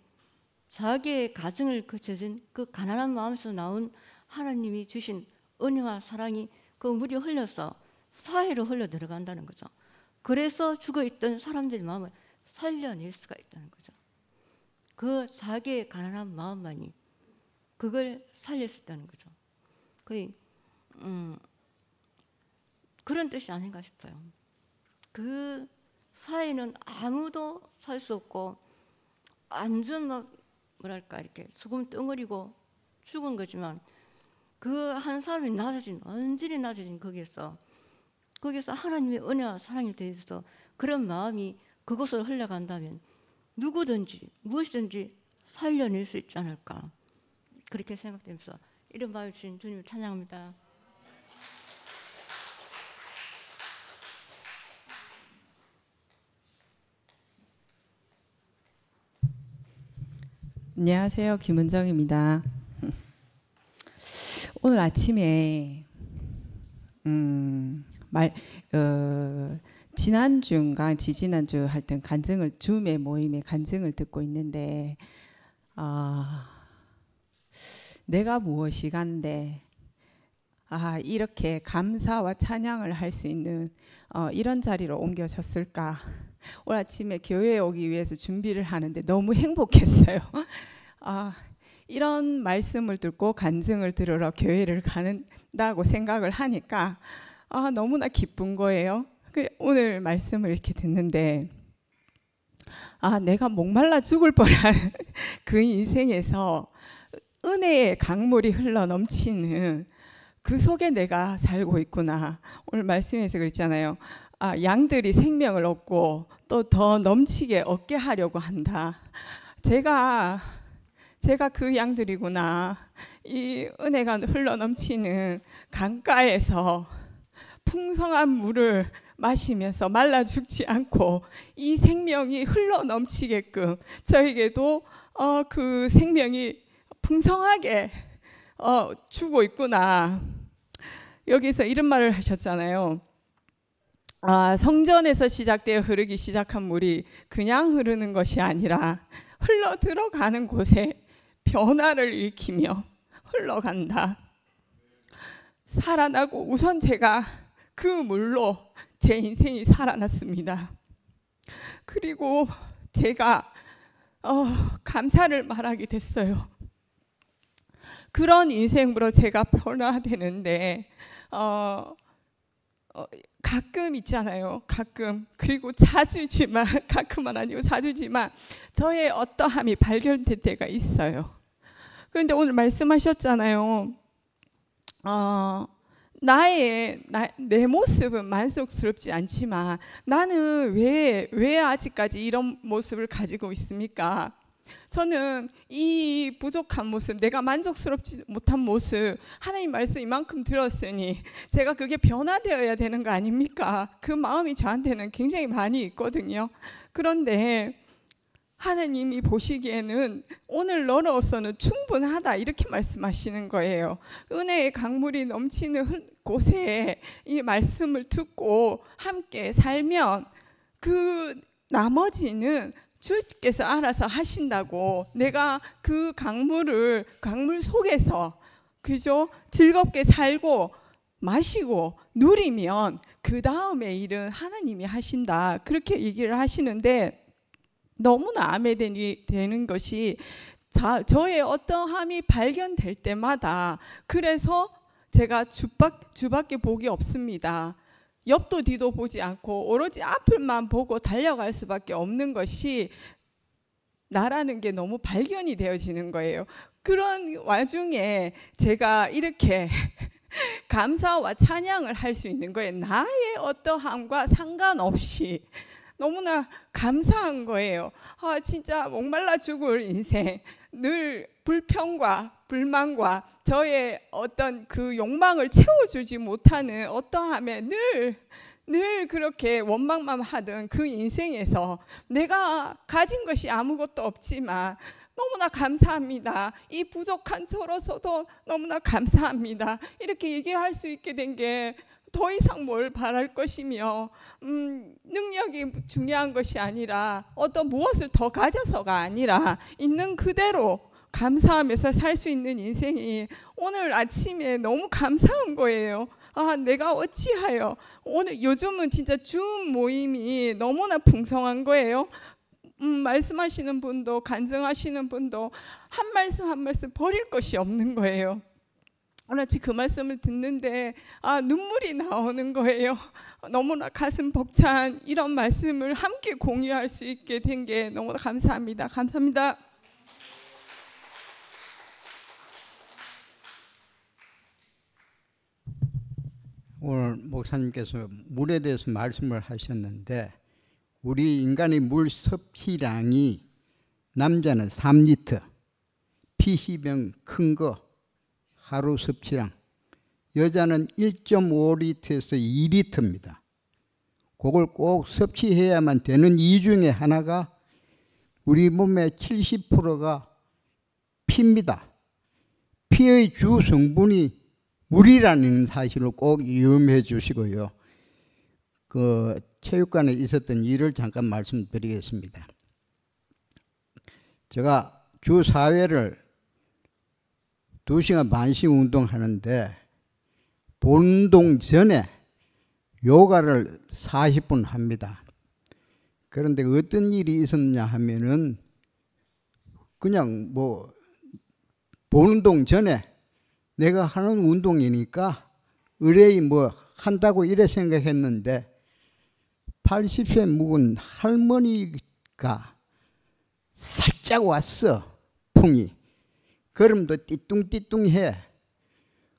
자기의 가정을 거쳐진 그 가난한 마음에서 나온 하나님이 주신 은혜와 사랑이 그 물이 흘려서 사회로 흘러 들어간다는 거죠. 그래서 죽어있던 사람들의 마음을 살려낼 수가 있다는 거죠. 그 자기의 가난한 마음만이 그걸 살릴 수 있다는 거죠. 거의 그런 뜻이 아닌가 싶어요. 그 사회는 아무도 살 수 없고 완전 막 뭐랄까 이렇게 소금 덩어리고 죽은 거지만 그 한 사람이 완전히 낮아진 거기서 하나님의 은혜와 사랑에 대해서 그런 마음이 그곳으로 흘러간다면 누구든지 무엇이든지 살려낼 수 있지 않을까 그렇게 생각되면서 이런 마음을 주신 주님을 찬양합니다. 안녕하세요. 김은정입니다. 오늘 아침에 지난주인가 지지난주 할 때 간증을 줌의 모임에 간증을 듣고 있는데 내가 무엇이간데 이렇게 감사와 찬양을 할 수 있는 이런 자리로 옮겨졌을까. 오늘 아침에 교회에 오기 위해서 준비를 하는데 너무 행복했어요. 이런 말씀을 듣고 간증을 들으러 교회를 간다고 생각을 하니까 너무나 기쁜 거예요. 오늘 말씀을 이렇게 듣는데 내가 목말라 죽을 뻔한 그 인생에서 은혜의 강물이 흘러 넘치는 그 속에 내가 살고 있구나. 오늘 말씀에서 그랬잖아요. 양들이 생명을 얻고 또 더 넘치게 얻게 하려고 한다. 제가 그 양들이구나. 이 은혜가 흘러 넘치는 강가에서 풍성한 물을 마시면서 말라 죽지 않고 이 생명이 흘러 넘치게끔 저에게도 그 생명이 풍성하게 주고 있구나. 여기서 이런 말을 하셨잖아요. 성전에서 시작되어 흐르기 시작한 물이 그냥 흐르는 것이 아니라 흘러 들어가는 곳에 변화를 일으키며 흘러간다. 살아나고 우선 제가 그 물로 제 인생이 살아났습니다. 그리고 제가 감사를 말하게 됐어요. 그런 인생으로 제가 변화되는데 가끔 있잖아요. 가끔, 그리고 자주지만, 가끔은 아니고 자주지만 저의 어떠함이 발견될 때가 있어요. 그런데 오늘 말씀하셨잖아요. 내 모습은 만족스럽지 않지만 나는 왜 아직까지 이런 모습을 가지고 있습니까? 저는 이 부족한 모습, 내가 만족스럽지 못한 모습, 하나님 말씀 이만큼 들었으니 제가 그게 변화되어야 되는 거 아닙니까? 그 마음이 저한테는 굉장히 많이 있거든요. 그런데 하나님이 보시기에는 오늘 너로서는 충분하다 이렇게 말씀하시는 거예요. 은혜의 강물이 넘치는 곳에 이 말씀을 듣고 함께 살면 그 나머지는 주께서 알아서 하신다고. 내가 그 강물 속에서 그죠? 즐겁게 살고 마시고 누리면 그 다음에 일은 하나님이 하신다. 그렇게 얘기를 하시는데 너무나 아멘되는 것이 저의 어떠함이 발견될 때마다 그래서 제가 주밖에 복이 없습니다. 옆도 뒤도 보지 않고 오로지 앞을만 보고 달려갈 수밖에 없는 것이 나라는 게 너무 발견이 되어지는 거예요. 그런 와중에 제가 이렇게 감사와 찬양을 할 수 있는 거예요. 나의 어떠함과 상관없이 너무나 감사한 거예요. 아, 진짜 목말라 죽을 인생, 늘 불평과 불만과 저의 어떤 그 욕망을 채워주지 못하는 어떠함에 늘 그렇게 원망만 하던 그 인생에서 내가 가진 것이 아무것도 없지만 너무나 감사합니다. 이 부족한 저로서도 너무나 감사합니다. 이렇게 얘기할 수 있게 된 게 더 이상 뭘 바랄 것이며 능력이 중요한 것이 아니라 어떤 무엇을 더 가져서가 아니라 있는 그대로 감사하면서 살 수 있는 인생이 오늘 아침에 너무 감사한 거예요. 아, 내가 어찌하여 오늘 요즘은 진짜 줌 모임이 너무나 풍성한 거예요. 말씀하시는 분도 간증하시는 분도 한 말씀 한 말씀 버릴 것이 없는 거예요. 오늘 그 말씀을 듣는데 눈물이 나오는 거예요. 너무나 가슴 벅찬 이런 말씀을 함께 공유할 수 있게 된 게 너무나 감사합니다. 감사합니다. 오늘 목사님께서 물에 대해서 말씀을 하셨는데 우리 인간의 물 섭취량이 남자는 3리터, 피시병 큰 거 하루 섭취량, 여자는 1.5리터에서 2리터입니다. 그걸 꼭 섭취해야만 되는 이 중에 하나가 우리 몸의 70%가 피입니다. 피의 주 성분이 물이라는 사실을 꼭 유념해 주시고요. 그 체육관에 있었던 일을 잠깐 말씀드리겠습니다. 제가 주 4회를 2시간 반씩 운동하는데 본운동 전에 요가를 40분 합니다. 그런데 어떤 일이 있었냐 하면은 그냥 뭐 본운동 전에 내가 하는 운동이니까 의뢰이 뭐 한다고 이래 생각했는데 80세 묵은 할머니가 살짝 왔어. 풍이. 걸음도 띠뚱띠뚱해.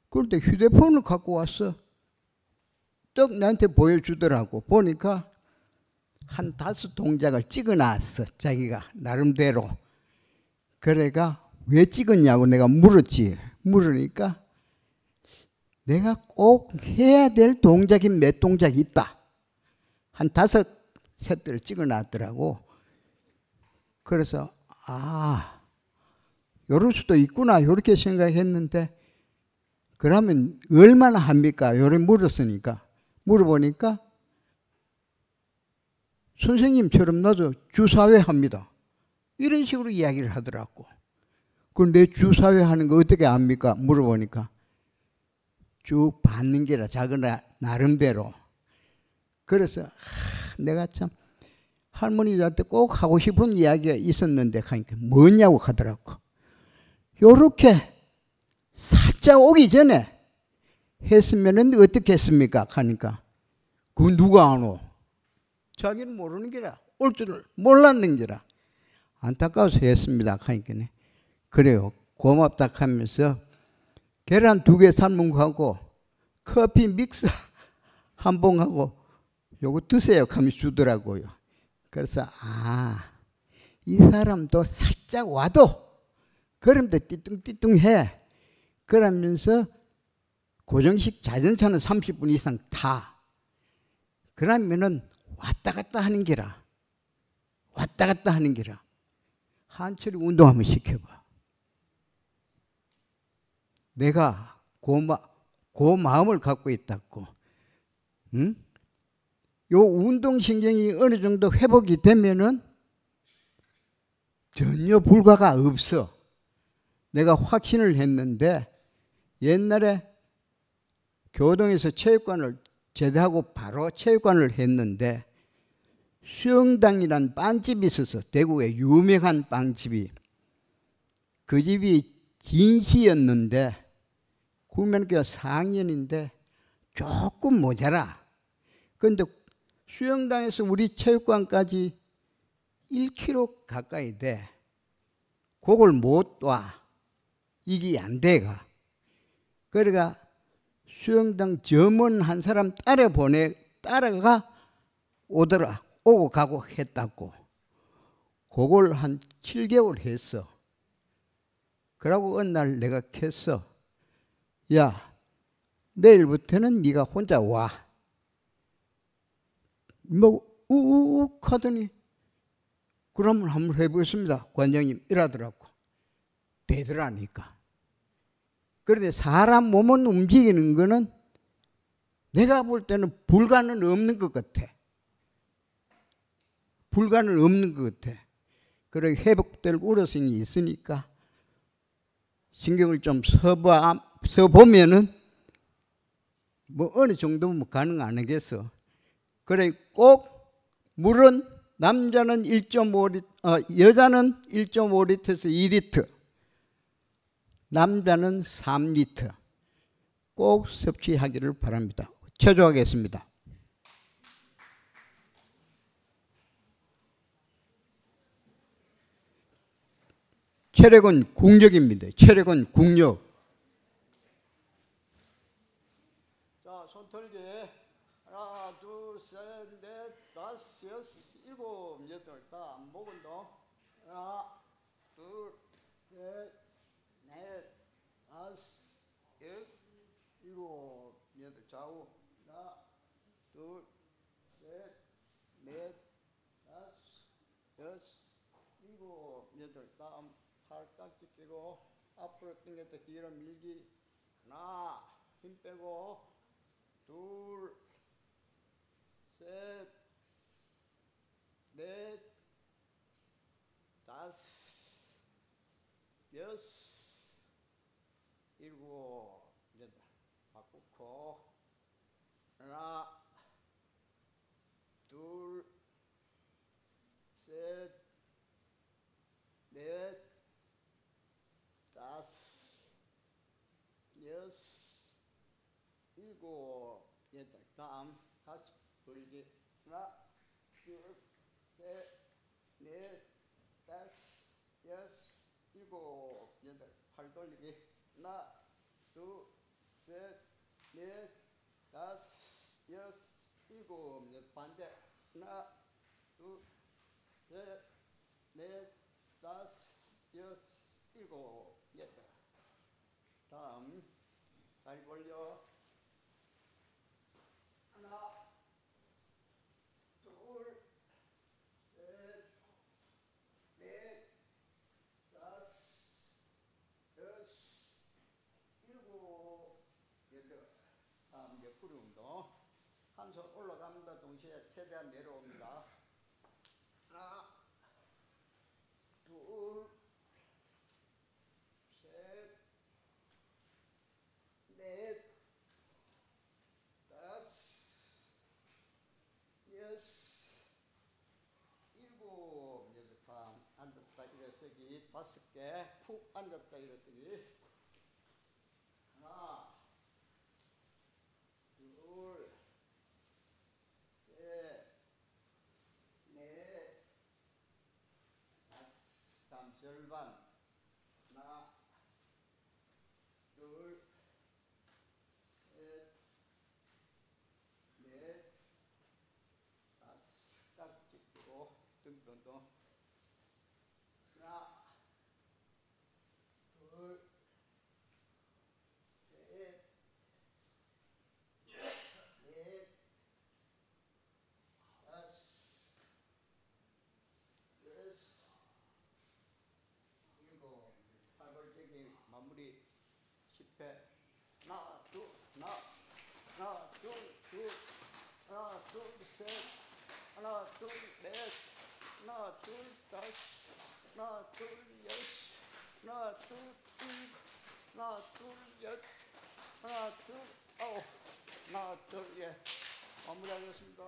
그런데 휴대폰을 갖고 왔어. 떡 나한테 보여주더라고. 보니까 한 5 동작을 찍어놨어. 자기가 나름대로. 그래가 왜 찍었냐고 내가 물었지. 물으니까 내가 꼭 해야 될 동작이 몇 동작이 있다. 한 5세트를 찍어놨더라고. 그래서 요럴 수도 있구나 이렇게 생각했는데 그러면 얼마나 합니까? 요래 물었으니까 물어보니까 선생님처럼 나도 주 4회 합니다. 이런 식으로 이야기를 하더라고. 그럼 내 주 4회 하는 거 어떻게 압니까? 물어보니까 쭉 받는 게라 자기나 나름대로. 그래서 내가 참 할머니한테 꼭 하고 싶은 이야기가 있었는데 하니까 뭐냐고 하더라고. 요렇게 살짝 오기 전에 했으면 어떻게 했습니까? 하니까 그 누가 안 오? 자기는 모르는 게라. 올 줄을 몰랐는 게라. 안타까워서 했습니다. 하니까 그래요. 고맙다 하면서 계란 2개 삶은 거 하고 커피 믹스 한 봉 하고 요거 드세요 하면서 주더라고요. 그래서 이 사람도 살짝 와도 걸음도 띠뚱띠뚱해. 그러면서 고정식 자전차는 30분 이상 타. 그러면은 왔다 갔다 하는 게라. 왔다 갔다 하는 게라. 한철이 운동 한번 시켜봐. 내가 그 마음을 갖고 있다고. 응? 요 운동신경이 어느 정도 회복이 되면은 전혀 불과가 없어. 내가 확신을 했는데 옛날에 교동에서 체육관을 제대하고 바로 체육관을 했는데 수영당이란 빵집이 있어서 대구에 유명한 빵집이 그 집이 진시였는데 구면교 상인인데 조금 모자라. 그런데 수영당에서 우리 체육관까지 1km 가까이 돼. 그걸 못 와. 이게 안 돼가. 그러니까 수영장 점원 한 사람 따라가 오더라. 오고 가고 했다고. 그걸 한 7개월 했어. 그러고 어느 날 내가 켰어. 야, 내일부터는 네가 혼자 와. 뭐 우욱 하더니 그러면 한번 해보겠습니다. 관장님 이러더라고. 되더라니까. 그런데 사람 몸은 움직이는 거는 내가 볼 때는 불가는 없는 것 같아. 불가는 없는 것 같아. 그래 회복될 우려성이 있으니까 신경을 좀 써보면은 뭐 어느 정도면 가능 안 하겠어. 그래 꼭 물은 남자는 1.5리터, 여자는 1.5리터에서 2리터, 남자는 3리터 꼭 섭취하기를 바랍니다. 체조하겠습니다. 체력은 국력입니다. 체력은 국력. 자, 손 털기. 하나, 둘, 셋, 넷, 다섯, 여섯, 일곱, 여덟, 다 목 운동. 하나, 둘, 셋, 넷, 다섯, 여섯, 일곱, 여덟. 좌우. 하나, 둘, 셋, 넷, 다섯, 여섯, 일곱, 여덟. 다음. 팔딱지 끼고 앞으로 당겼다 뒤로 밀기. 하나, 힘 빼고 둘, 셋, 넷, 다섯, 여섯, 일곱, 여덟. 바꾸고 하나, 둘, 셋, 넷, 다섯, 여섯, 일곱, 여덟. 다음 다시 벌기. 하나, 둘, 셋, 넷, 다섯, 여섯, 일곱, 여덟. 팔 돌리기. 하나, 둘, 셋, 넷, 다섯, 여섯, 일곱, 여덟. 반대. 하나, 둘, 셋, 넷, 다섯, 여섯, 일곱, 여덟. 다음 다리 벌려. 하나, 둘, 셋, 넷, 다섯, 여섯, 일곱, 여덟. 다음 옆구리 운동. 한 손 올라갑니다. 동시에 최대한 내려옵니다. 하나, 둘, 셋, 넷, 다섯, 여섯, 일곱, 여덟. 다음 앉았다 일어서기 5개. 푹 앉았다 일어서기. 하나, 둘, 셋, 넷, 다섯. 다음 절반. 하나, 둘, 셋, 넷, 다섯. 깍지 끼고 등 운동. 하나, 둘, 셋, 넷, 다섯, 여섯, 일곱. 팔벌리기 마무리 10회. 하나, 둘, 하나, 둘, 둘, 하나, 둘, 셋, 하나, 둘, 넷, 하나, 둘, 다섯, 하나, 둘, 여섯, 하나, 둘, 일곱, 하나, 둘, 여덟, 하나, 둘, 아홉, 하나, 둘, 예. 마무리하겠습니다.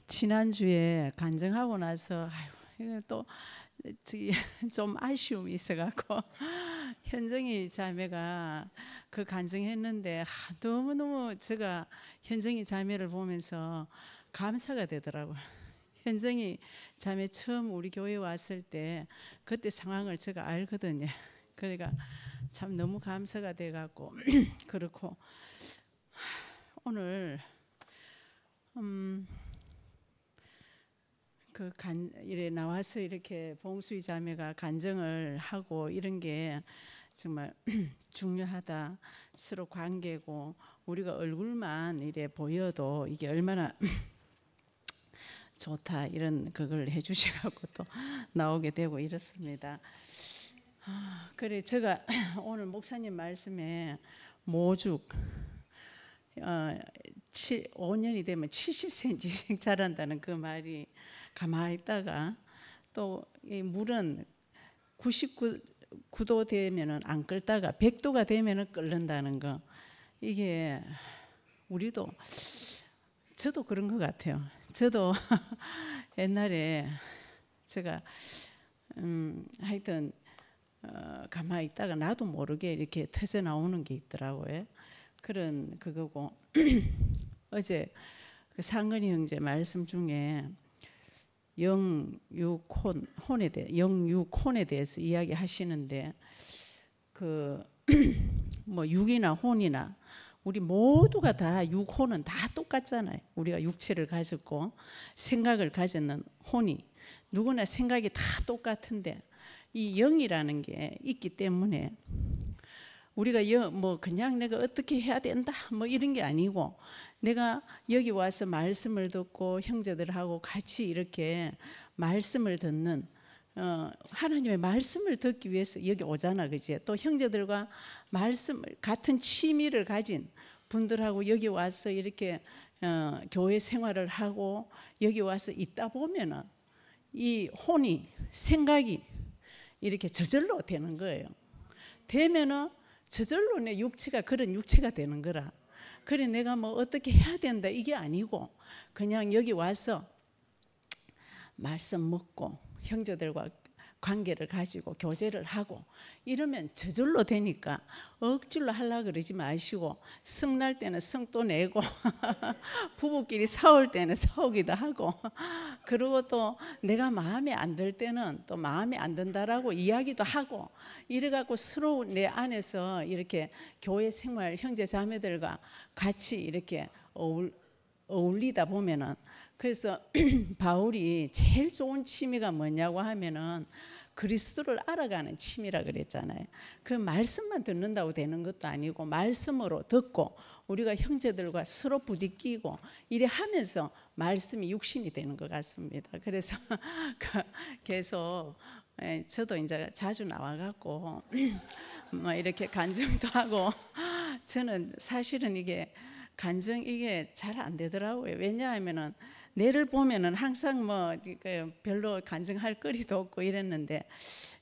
지난주에 간증하고 나서 이거 또 좀 아쉬움이 있어갖고 현정이 자매가 그 간증했는데 너무너무 제가 현정이 자매를 보면서 감사가 되더라고요. 현정이 자매 처음 우리 교회 왔을 때 그때 상황을 제가 알거든요. 그러니까 참 너무 감사가 돼갖고 그렇고 오늘 이래 나와서 이렇게 봉수희 자매가 간증을 하고 이런 게 정말 중요하다. 서로 관계고 우리가 얼굴만 이래 보여도 이게 얼마나 좋다 이런 그걸 해주셔갖고 또 나오게 되고 이렇습니다. 그래 제가 오늘 목사님 말씀에 모죽 5년이 되면 70cm씩 자란다는 그 말이 가만히 있다가 또 이 물은 99도 되면은 안 끓다가 100도가 되면은 끓는다는 거 이게 우리도 저도 그런 것 같아요. 저도 옛날에 제가 하여튼 가만히 있다가 나도 모르게 이렇게 터져 나오는 게 있더라고요. 그런 그거고 어제 그 상근이 형제 말씀 중에 영육혼에 대해서 이야기하시는데 그 뭐 육이나 혼이나 우리 모두가 다 육혼은 다 똑같잖아요. 우리가 육체를 가졌고 생각을 가졌는 혼이 누구나 생각이 다 똑같은데 이 영이라는 게 있기 때문에 우리가 뭐 그냥 내가 어떻게 해야 된다 뭐 이런 게 아니고 내가 여기 와서 말씀을 듣고 형제들하고 같이 이렇게 말씀을 듣는 하나님의 말씀을 듣기 위해서 여기 오잖아, 그지? 또 형제들과 말씀을 같은 취미를 가진 분들하고 여기 와서 이렇게 교회 생활을 하고 여기 와서 있다 보면은 이 혼이 생각이 이렇게 저절로 되는 거예요. 되면은 저절로 내 육체가 그런 육체가 되는 거라. 그래 내가 뭐 어떻게 해야 된다 이게 아니고 그냥 여기 와서 말씀 먹고 형제들과 관계를 가지고 교제를 하고 이러면 저절로 되니까 억지로 하려고 그러지 마시고 성날 때는 성도 내고 부부끼리 싸울 때는 싸우기도 하고 그리고 또 내가 마음에 안 들 때는 또 마음에 안 든다라고 이야기도 하고 이래갖고 서로 내 안에서 이렇게 교회 생활 형제 자매들과 같이 이렇게 어울리다 보면은 그래서 바울이 제일 좋은 취미가 뭐냐고 하면은 그리스도를 알아가는 취미라 그랬잖아요. 그 말씀만 듣는다고 되는 것도 아니고 말씀으로 듣고 우리가 형제들과 서로 부딪히고 이래 하면서 말씀이 육신이 되는 것 같습니다. 그래서 계속 저도 이제 자주 나와갖고 뭐 이렇게 간증도 하고 저는 사실은 이게 간증 이게 잘 안 되더라고요. 왜냐하면은 내를 보면은 항상 뭐 별로 간증할 거리도 없고 이랬는데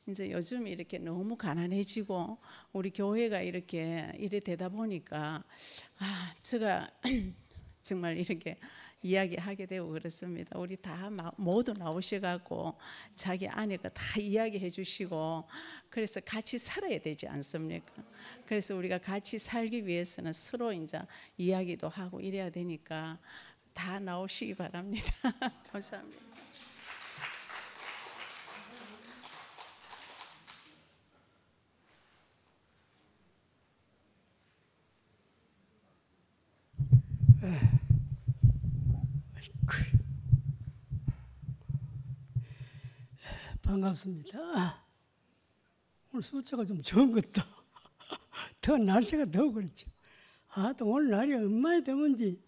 이제 요즘 이렇게 너무 가난해지고 우리 교회가 이렇게 이래 되다 보니까 제가 정말 이렇게 이야기하게 되고 그렇습니다. 우리 다 모두 나오셔갖고 자기 아내가 다 이야기해 주시고 그래서 같이 살아야 되지 않습니까? 그래서 우리가 같이 살기 위해서는 서로 이제 이야기도 하고 이래야 되니까 다 나오시기 바랍니다. 감사합니다. 반갑습니다. 오늘 숫자가 좀 적은 것도 더 날씨가 더 그렇죠. 또 오늘 날이 얼마나 더운지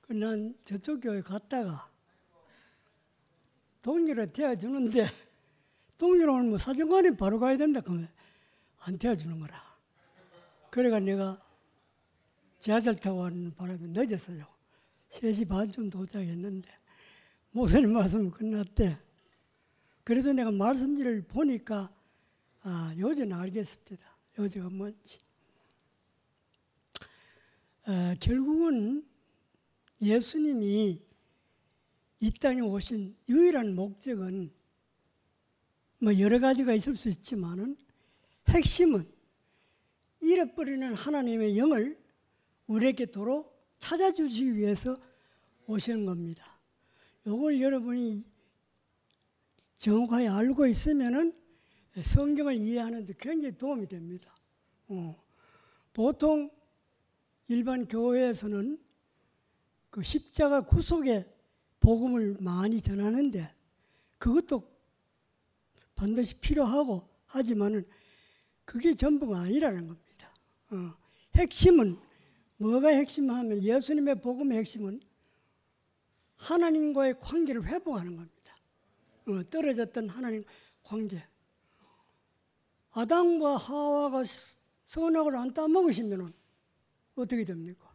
난 저쪽 교회 갔다가 동료를 태워주는데 동료를 오늘 뭐 사정관에 바로 가야 된다 그러면 안 태워주는 거라. 그래가 내가 지하철 타고 가는 바람에 늦었어요. 3시 반쯤 도착했는데 목사님 말씀 끝났대. 그래서 내가 말씀지를 보니까 요제는 알겠습니다. 요제가 뭔지. 결국은 예수님이 이 땅에 오신 유일한 목적은 뭐 여러 가지가 있을 수 있지만은 핵심은 잃어버리는 하나님의 영을 우리에게 도로 찾아주시기 위해서 오신 겁니다. 이걸 여러분이 정확하게 알고 있으면은 성경을 이해하는 데 굉장히 도움이 됩니다. 보통 일반 교회에서는 그 십자가 구속의 복음을 많이 전하는데 그것도 반드시 필요하고 하지만은 그게 전부가 아니라는 겁니다. 핵심은 뭐가 핵심하면 예수님의 복음의 핵심은 하나님과의 관계를 회복하는 겁니다. 떨어졌던 하나님 관계. 아담과 하와가 선악을 안 따먹으시면 어떻게 됩니까?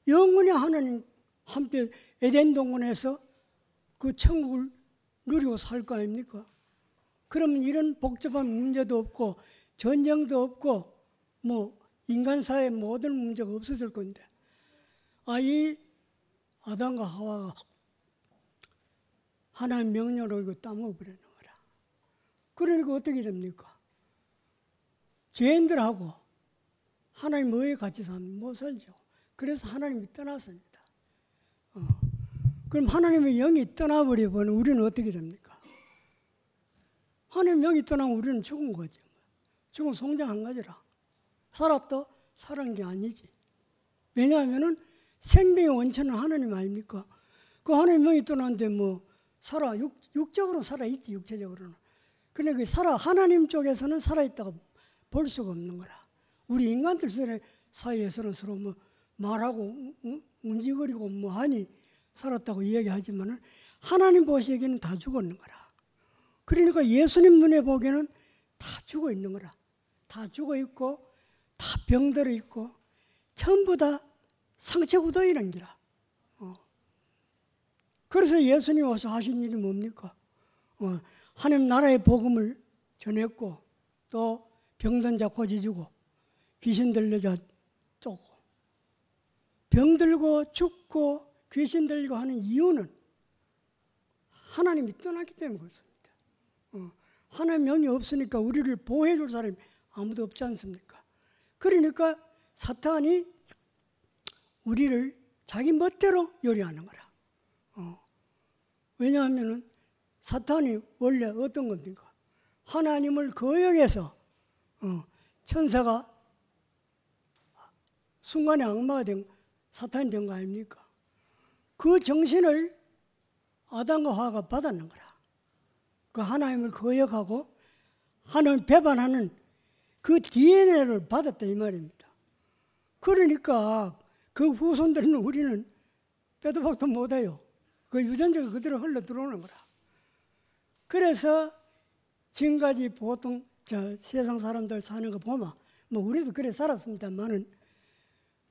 영원히 하나님 함께 에덴 동산에서 그 천국을 누리고 살 거 아닙니까? 그러면 이런 복잡한 문제도 없고 전쟁도 없고 뭐 인간 사회의 모든 문제가 없어질 건데 이 아담과 하와가 하나님 명령으로 이거 따먹어버리는 거라. 그러니까 어떻게 됩니까? 죄인들하고 하나님 뭐에 같이 살면 못 살죠. 그래서 하나님이 떠났습니다. 그럼 하나님의 영이 떠나버리면 우리는 어떻게 됩니까? 하나님 영이 떠나면 우리는 죽은 거죠. 죽은 송장 한 가지라. 살았다? 살은 게 아니지. 왜냐하면 생명의 원천은 하나님 아닙니까? 그 하나님 영이 떠났는데 뭐 살아 육적으로 살아있지 육체적으로는. 그런데 그 하나님 쪽에서는 살아있다고 볼 수가 없는 거라. 우리 인간들 사이에서는 서로 뭐 말하고 움직이고 뭐 하니 살았다고 이야기하지만은 하나님 보시기에는 다 죽었는 거라. 그러니까 예수님 눈에 보기에는 다 죽어 있는 거라. 다 죽어 있고 다 병들어 있고 전부 다 상처 굳어 있는 기라. 그래서 예수님 와서 하신 일이 뭡니까? 하나님 나라의 복음을 전했고 또 병든 자 고쳐주고 귀신 들린 자 쫓고 병들고 죽고 귀신 들리고 하는 이유는 하나님이 떠났기 때문에 그렇습니다. 하나님 영이 없으니까 우리를 보호해 줄 사람이 아무도 없지 않습니까? 그러니까 사탄이 우리를 자기 멋대로 요리하는 거라. 왜냐하면 사탄이 원래 어떤 겁니까? 하나님을 거역해서 천사가 순간에 악마가 된 사탄이 된 거 아닙니까? 그 정신을 아담과 하와가 받았는 거라. 그 하나님을 거역하고 하나님을 배반하는 그 DNA를 받았다 이 말입니다. 그러니까 그 후손들은 우리는 빼도 박도 못해요. 그 유전자가 그대로 흘러 들어오는 거라. 그래서 지금까지 보통 세상 사람들 사는 거 보면 뭐 우리도 그래 살았습니다만은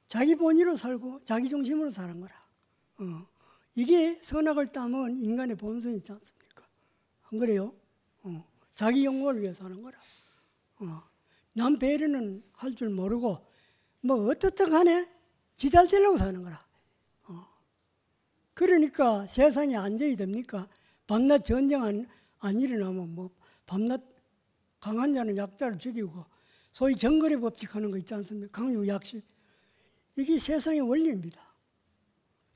자기 본의로 살고 자기 중심으로 사는 거라. 이게 선악을 따먹은 인간의 본성이 있지 않습니까? 안 그래요? 자기 영광을 위해서 하는 거라. 남 배려는 할 줄 모르고 뭐 어떻든 간에 지 잘 되려고 사는 거라. 그러니까 세상이 안정이 됩니까? 밤낮 전쟁 안 일어나면 뭐 밤낮 강한 자는 약자를 죽이고 소위 정거래 법칙 하는 거 있지 않습니까? 강요 약식. 이게 세상의 원리입니다.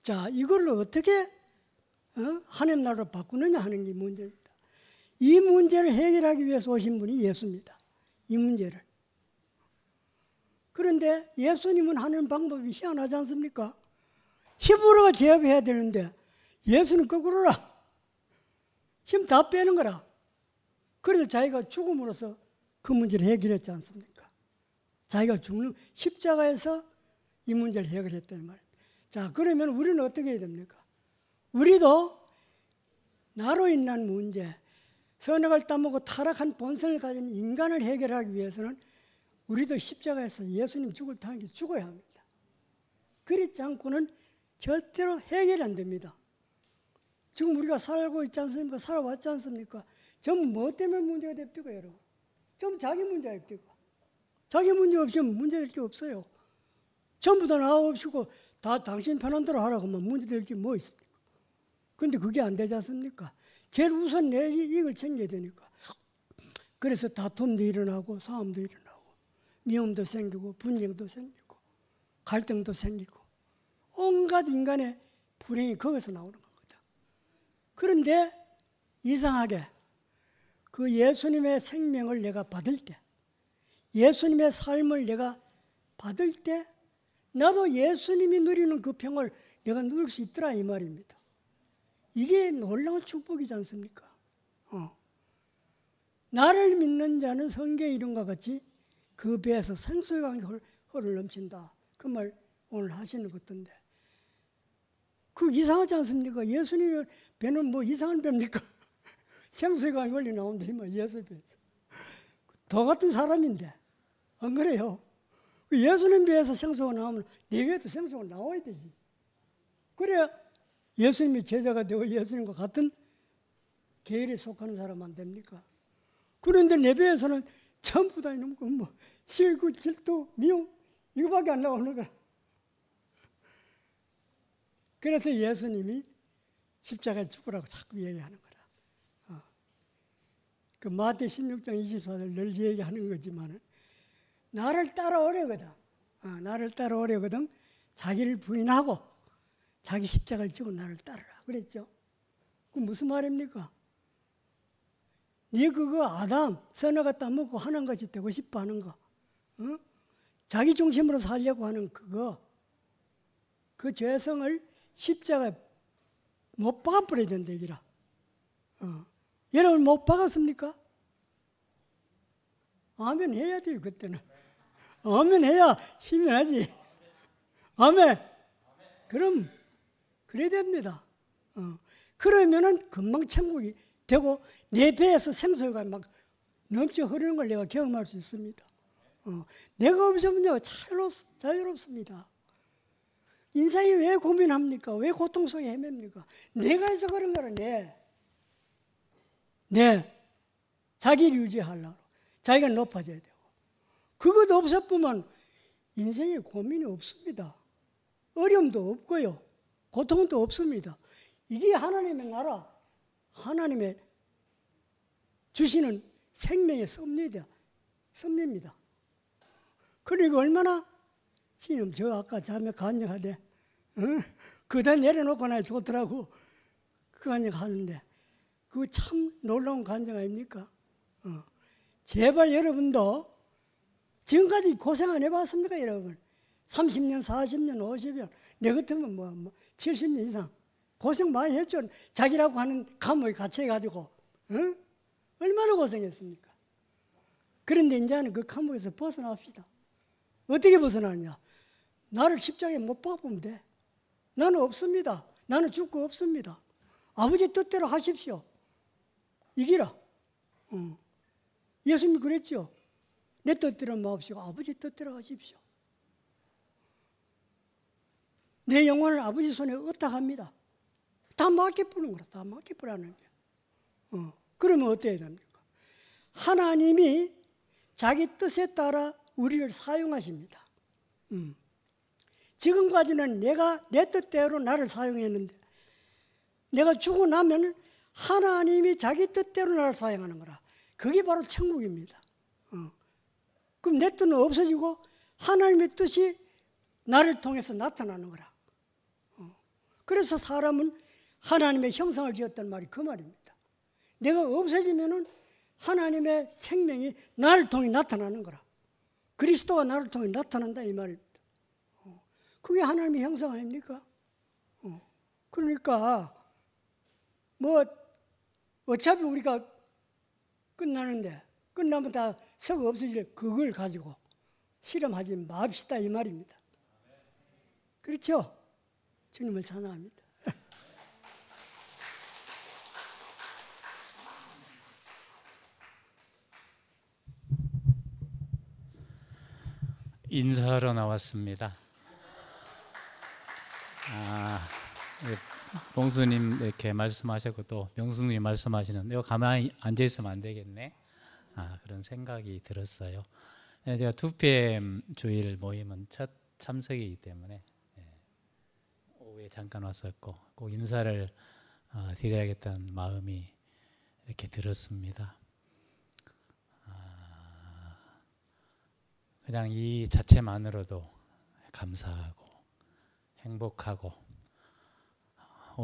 자, 이걸로 어떻게 하나님 나라로 바꾸느냐 하는 게 문제입니다. 이 문제를 해결하기 위해서 오신 분이 예수입니다. 이 문제를. 그런데 예수님은 하는 방법이 희한하지 않습니까? 힘으로 제압해야 되는데 예수는 거꾸로라. 힘 다 빼는 거라. 그래서 자기가 죽음으로써 그 문제를 해결했지 않습니까? 자기가 죽는 십자가에서 이 문제를 해결했다는 말입니다. 자, 그러면 우리는 어떻게 해야 됩니까? 우리도 나로 인한 문제, 선악을 따먹고 타락한 본성을 가진 인간을 해결하기 위해서는 우리도 십자가에서 예수님 죽을 당하게 죽어야 합니다. 그렇지 않고는 절대로 해결이 안 됩니다. 지금 우리가 살고 있지 않습니까? 살아왔지 않습니까? 전부 뭐 때문에 문제가 됩니까, 여러분? 전부 자기 문제입니까? 자기 문제 없으면 문제될 게 없어요. 전부 다 나 없이고 다 당신 편한 대로 하라고 하면 문제될 게 뭐 있습니까? 그런데 그게 안 되지 않습니까? 제일 우선 내 이익을 챙겨야 되니까. 그래서 다툼도 일어나고 싸움도 일어나고 미움도 생기고 분쟁도 생기고 갈등도 생기고 온갖 인간의 불행이 거기서 나오는 겁니다. 그런데 이상하게 그 예수님의 생명을 내가 받을 때, 예수님의 삶을 내가 받을 때 나도 예수님이 누리는 그 평을 내가 누릴 수 있더라 이 말입니다. 이게 놀라운 축복이지 않습니까? 나를 믿는 자는 성경의 이름과 같이 그 배에서 생수의 강이 흐를 넘친다. 그 말 오늘 하시는 것던데 그 이상하지 않습니까? 예수님의 배는 뭐 이상한 배입니까? 생수의 강이 흘러 나온다 이 말. 예수 배에서 더 같은 사람인데 안 그래요? 예수님 배에서 생수가 나오면 내 배에도 생수가 나와야 되지. 그래야 예수님이 제자가 되고 예수님과 같은 계열에 속하는 사람 안 됩니까? 그런데 내 배에서는 전부 다 이놈 뭐 실구, 질투, 미움 이거밖에 안 나오는 거야. 그래서 예수님이 십자가에 죽으라고 자꾸 얘기하는 거라. 그 마태 16장 24절 늘 얘기하는 거지만은 나를 따라오려거든. 나를 따라오려거든 자기를 부인하고 자기 십자가를 지고 나를 따르라 그랬죠. 그 무슨 말입니까? 네 그거 아담 선악을 따먹고 하나님같이 되고 싶어 하는 거, 자기 중심으로 살려고 하는 그거, 그 죄성을 십자가에 못 박아버려야 된다 얘기라. 여러분 못 박았습니까? 아멘 해야 돼요. 그때는 아멘 해야 힘이 나지. 아멘. 그럼 그래야 됩니다. 그러면은 금방 천국이 되고 내 배에서 생수가 막 넘쳐 흐르는 걸 내가 경험할 수 있습니다. 내가 없으면요 자유롭습니다. 인생이 왜 고민합니까? 왜 고통 속에 헤맵니까? 내가 해서 그런 거라. 자기를 유지하려고 자기가 높아져야 되고 그것도 없었으면 인생에 고민이 없습니다. 어려움도 없고요. 고통도 없습니다. 이게 하나님의 나라, 하나님의 주시는 생명의 섭리입니다. 그리고 얼마나 지금 저 아까 자매 간증하되 그다 내려놓고 나야 좋더라고. 그 간증 하는데 그거 참 놀라운 간증 아닙니까? 제발 여러분도 지금까지 고생 안 해봤습니까 여러분? 30년, 40년, 50년 내 같으면 뭐 70년 이상 고생 많이 했죠. 자기라고 하는 감옥에 갇혀가지고 얼마나 고생했습니까? 그런데 이제는 그 감옥에서 벗어납시다. 어떻게 벗어나느냐? 나를 십자가에 못 박으면 돼. 나는 없습니다. 나는 죽고 없습니다. 아버지 뜻대로 하십시오. 이기라. 예수님이 그랬죠. 내 뜻대로 마옵시고 아버지 뜻대로 하십시오. 내 영혼을 아버지 손에 의탁합니다. 다 맡겨버리는 거라. 다 맡겨버리는 거야. 그러면 어떻게 됩니까? 하나님이 자기 뜻에 따라 우리를 사용하십니다. 지금까지는 내가 내 뜻대로 나를 사용했는데 내가 죽고 나면 하나님이 자기 뜻대로 나를 사용하는 거라. 그게 바로 천국입니다. 그럼 내 뜻은 없어지고 하나님의 뜻이 나를 통해서 나타나는 거라. 그래서 사람은 하나님의 형상을 지었다는 말이 그 말입니다. 내가 없어지면은 하나님의 생명이 나를 통해 나타나는 거라. 그리스도가 나를 통해 나타난다 이 말입니다. 그게 하나님의 형상 아닙니까? 그러니까 뭐 어차피 우리가 끝나는데 끝나면 다 썩어 없어질 그걸 가지고 실험하지 맙시다 이 말입니다. 그렇죠? 주님을 찬양합니다. 인사하러 나왔습니다. 봉수님 이렇게 말씀하셨고 또 명수님 말씀하시는데 가만히 앉아 있으면 안 되겠네. 그런 생각이 들었어요. 제가 2PM 주일 모임은 첫 참석이기 때문에 오후에 잠깐 왔었고 꼭 인사를 드려야겠다는 마음이 이렇게 들었습니다. 그냥 이 자체만으로도 감사하고 행복하고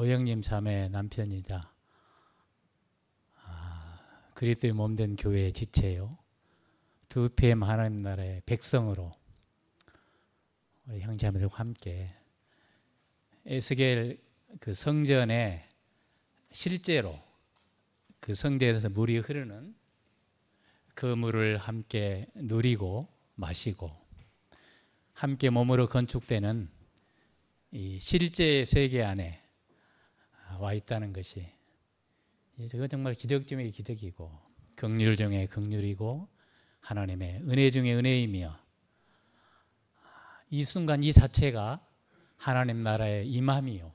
오영님 자매 남편이자 그리스도의 몸된 교회의 지체요. 2PM 하나님 나라의 백성으로 우리 형제자매들과 함께 에스겔 그 성전에 실제로 그 성전에서 물이 흐르는 그 물을 함께 누리고 마시고 함께 몸으로 건축되는 이 실제 세계 안에 와 있다는 것이 이거 정말 기적 중의 기적이고 긍휼 중의 긍휼이고 하나님의 은혜 중의 은혜이며 이 순간 이 자체가 하나님 나라의 임함이요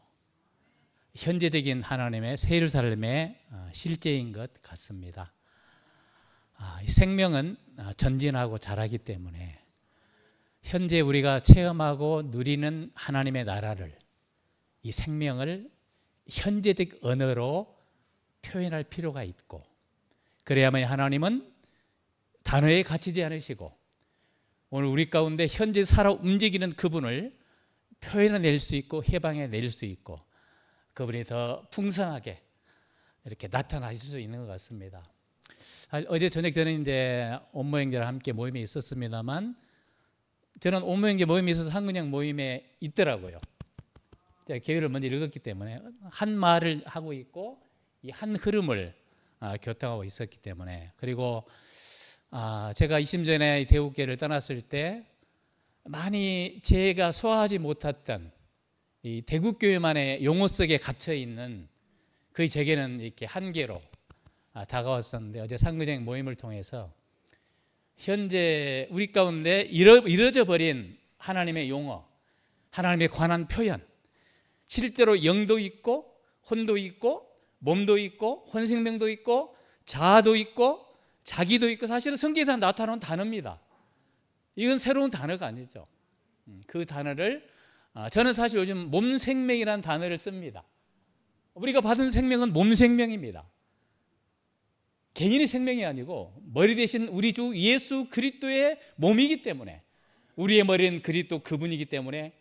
현재적인 하나님의 새 예루살렘의 실제인 것 같습니다. 이 생명은 전진하고 자라기 때문에 현재 우리가 체험하고 누리는 하나님의 나라를 이 생명을 현재적 언어로 표현할 필요가 있고 그래야만 하나님은 단어에 갇히지 않으시고 오늘 우리 가운데 현재 살아 움직이는 그분을 표현해낼 수 있고 해방해낼 수 있고 그분이 더 풍성하게 이렇게 나타나실 수 있는 것 같습니다. 어제 저녁 저는 이제 온모형제랑 함께 모임에 있었습니다만 저는 온모형제 모임에 있어서 한근영 모임에 있더라고요. 제가 계획을 먼저 읽었기 때문에 한 말을 하고 있고 이 한 흐름을 교통하고 있었기 때문에 그리고 제가 20년 전에 대우교회를 떠났을 때 많이 제가 소화하지 못했던 이 대구교회만의 용어 속에 갇혀 있는 거의 제게는 이렇게 한계로 다가왔었는데 어제 상근형 모임을 통해서 현재 우리 가운데 이루어져 버린 하나님의 용어, 하나님에 관한 표현, 실제로 영도 있고 혼도 있고 몸도 있고 혼생명도 있고 자아도 있고 자기도 있고 사실은 성경에서 나타나는 단어입니다. 이건 새로운 단어가 아니죠. 그 단어를 저는 사실 요즘 몸생명이라는 단어를 씁니다. 우리가 받은 생명은 몸생명입니다. 개인의 생명이 아니고 머리 대신 우리 주 예수 그리스도의 몸이기 때문에 우리의 머리는 그리스도 그분이기 때문에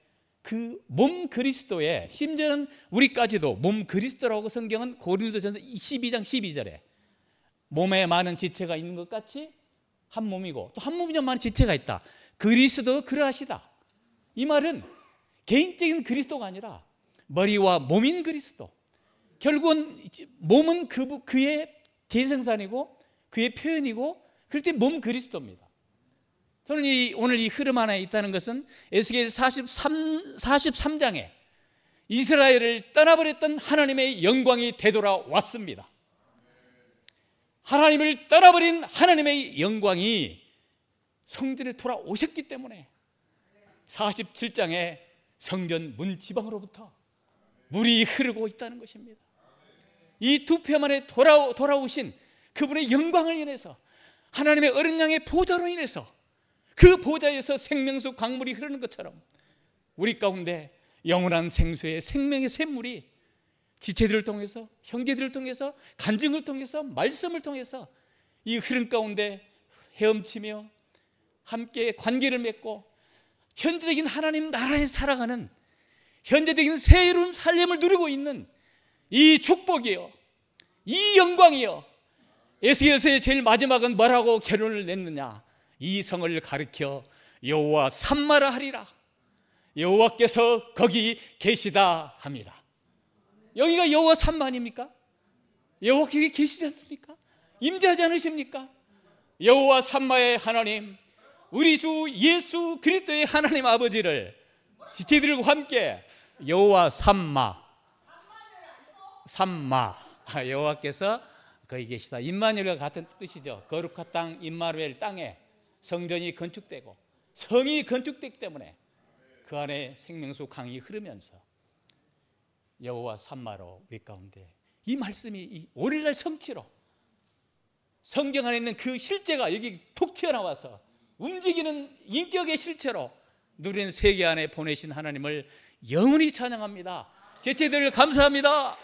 그 몸 그리스도에 심지어는 우리까지도 몸 그리스도라고 성경은 고린도전서 12장 12절에 몸에 많은 지체가 있는 것 같이 한 몸이고 또 한 몸이면 많은 지체가 있다. 그리스도 그러하시다. 이 말은 개인적인 그리스도가 아니라 머리와 몸인 그리스도. 결국은 몸은 그의 재생산이고 그의 표현이고 그럴 때 몸 그리스도입니다. 저는 오늘 이 흐름 안에 있다는 것은 에스겔 43장에 이스라엘을 떠나버렸던 하나님의 영광이 되돌아왔습니다. 하나님을 떠나버린 하나님의 영광이 성전에 돌아오셨기 때문에 47장에 성전 문 지방으로부터 물이 흐르고 있다는 것입니다. 이 두 편 만에 돌아오신 그분의 영광을 인해서 하나님의 어린 양의 보좌로 인해서 그 보좌에서 생명수 강물이 흐르는 것처럼 우리 가운데 영원한 생수의 생명의 샘물이 지체들을 통해서 형제들을 통해서 간증을 통해서 말씀을 통해서 이 흐름 가운데 헤엄치며 함께 관계를 맺고 현재적인 하나님 나라에 살아가는 현재적인 새로운 삶을 누리고 있는 이 축복이요 이 영광이요 에스겔서의 제일 마지막은 뭐라고 결론을 냈느냐 이 성을 가리켜 여호와 삼마라 하리라 여호와께서 거기 계시다 함이라. 여기가 여호와 삼마 아닙니까? 여호와께서 거기 계시지 않습니까? 임재하지 않으십니까? 여호와 삼마의 하나님 우리 주 예수 그리스도의 하나님 아버지를 지체들과 함께 여호와 삼마 여호와께서 거기 계시다. 임마누엘과 같은 뜻이죠. 거룩한 땅 임마누엘 땅에 성전이 건축되고 성이 건축되기 때문에 그 안에 생명수 강이 흐르면서 여호와 삼마로 우리 가운데 이 말씀이 이 오늘날 성취로 성경 안에 있는 그 실제가 여기 톡 튀어나와서 움직이는 인격의 실체로 누리는 세계 안에 보내신 하나님을 영원히 찬양합니다. 제체들 감사합니다.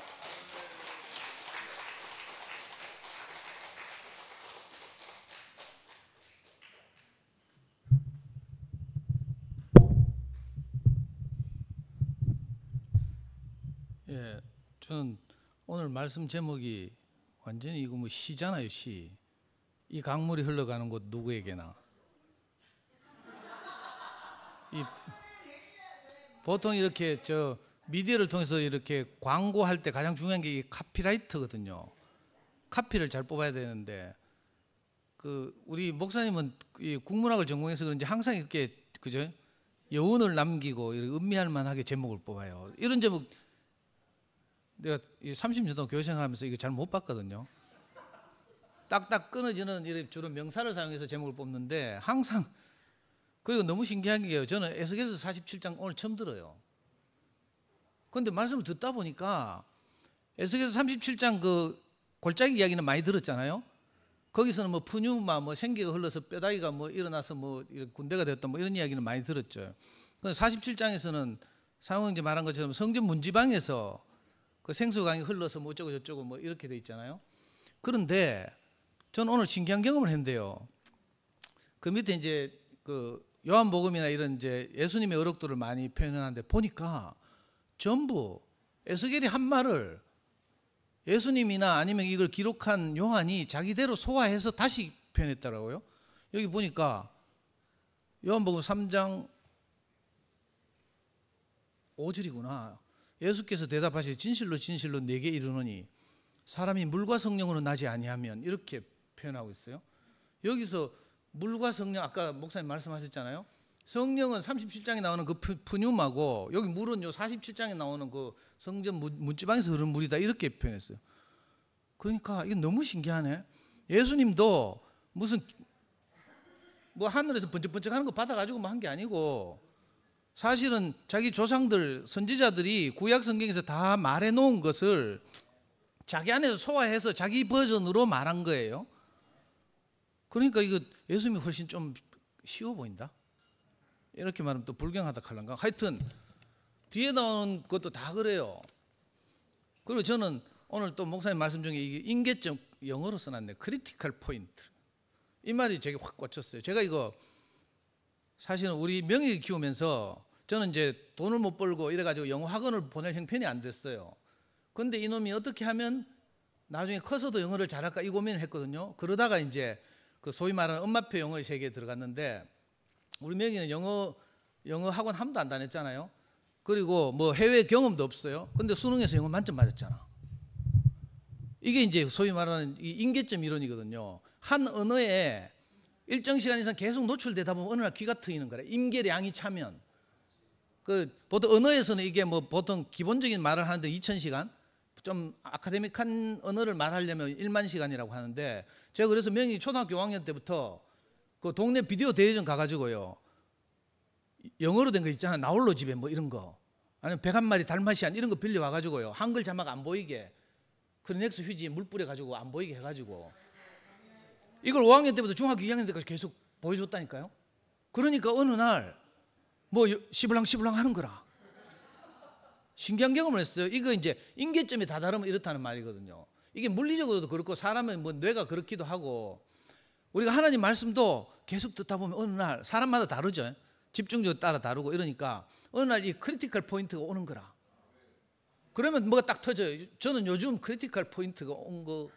예, 저는 오늘 말씀 제목이 완전히 이거 뭐 시잖아요, 시. 이 강물이 흘러가는 곳 누구에게나. 보통 이렇게 저 미디어를 통해서 이렇게 광고할 때 가장 중요한 게 이 카피라이트거든요. 카피를 잘 뽑아야 되는데 그 우리 목사님은 이 국문학을 전공해서 그런지 항상 이렇게 그죠? 여운을 남기고 이렇게 음미할 만하게 제목을 뽑아요. 이런 제목 내가 30년 동안 교회 생활하면서 이거 잘 못 봤거든요. 딱딱 끊어지는 이런 주로 명사를 사용해서 제목을 뽑는데 항상 그리고 너무 신기한 게요. 저는 에스겔서 47장 오늘 처음 들어요. 그런데 말씀을 듣다 보니까 에스겔서 37장 그 골짜기 이야기는 많이 들었잖아요. 거기서는 뭐 푸뉴마 뭐 생기가 흘러서 뼈다귀가 뭐 일어나서 뭐 군대가 되었다 뭐 이런 이야기는 많이 들었죠. 그런데 47장에서는 상황제 말한 것처럼 성전 문지방에서 그 생수강이 흘러서 뭐 어쩌고 저쩌고 뭐 이렇게 돼 있잖아요. 그런데 저는 오늘 신기한 경험을 했는데요. 그 밑에 이제 그 요한복음이나 이런 이제 예수님의 어록들을 많이 표현하는데 보니까 전부 에스겔이 한 말을 예수님이나 아니면 이걸 기록한 요한이 자기대로 소화해서 다시 표현했더라고요. 여기 보니까 요한복음 3장 5절이구나. 예수께서 대답하시되 진실로 진실로 내게 이르노니 사람이 물과 성령으로 나지 아니하면 이렇게 표현하고 있어요. 여기서 물과 성령 아까 목사님 말씀하셨잖아요. 성령은 37장에 나오는 그 푸뉴마고 여기 물은 요 47장에 나오는 그 성전 문지방에서 흐르는 물이다 이렇게 표현했어요. 그러니까 이게 너무 신기하네. 예수님도 무슨 뭐 하늘에서 번쩍번쩍하는 거 받아가지고 뭐 한 게 아니고 사실은 자기 조상들 선지자들이 구약 성경에서 다 말해놓은 것을 자기 안에서 소화해서 자기 버전으로 말한 거예요. 그러니까 이거 예수님이 훨씬 좀 쉬워 보인다. 이렇게 말하면 또 불경하다 할란가. 하여튼 뒤에 나오는 것도 다 그래요. 그리고 저는 오늘 또 목사님 말씀 중에 이게 인계점 영어로 써놨네. 크리티컬 포인트. 이 말이 되게 확 꽂혔어요. 제가 이거 사실은 우리 명예 키우면서 저는 이제 돈을 못 벌고 이래가지고 영어 학원을 보낼 형편이 안 됐어요. 그런데 이놈이 어떻게 하면 나중에 커서도 영어를 잘할까 이 고민을 했거든요. 그러다가 이제 그 소위 말하는 엄마표 영어의 세계에 들어갔는데 우리 명희는 영어 학원 한 번도 안 다녔잖아요. 그리고 뭐 해외 경험도 없어요. 근데 수능에서 영어 만점 맞았잖아. 이게 이제 소위 말하는 이 인계점 이론이거든요. 한 언어에 일정 시간 이상 계속 노출되다 보면 어느 날 귀가 트이는 거래. 임계량이 차면. 그 보통 언어에서는 이게 뭐 보통 기본적인 말을 하는데 2000시간, 좀 아카데믹한 언어를 말하려면 1만 시간이라고 하는데 제가 그래서 명희 초등학교 5학년 때부터 그 동네 비디오 대회전 가가지고요. 영어로 된 거 있잖아. 나홀로 집에 뭐 이런 거. 아니면 101마리 달마시안 이런 거 빌려와가지고요. 한글 자막 안 보이게 크리넥스 휴지에 물 뿌려가지고 안 보이게 해가지고 이걸 5학년 때부터 중학교 2학년 때까지 계속 보여줬다니까요. 그러니까 어느 날 뭐 시블랑 하는 거라. 신기한 경험을 했어요. 이거 이제 인계점이 다 다르면 이렇다는 말이거든요. 이게 물리적으로도 그렇고 사람의 뭐 뇌가 그렇기도 하고 우리가 하나님 말씀도 계속 듣다 보면 어느 날 사람마다 다르죠. 집중력에 따라 다르고 이러니까 어느 날 이 크리티컬 포인트가 오는 거라. 그러면 뭐가 딱 터져요. 저는 요즘 크리티컬 포인트가 온 거.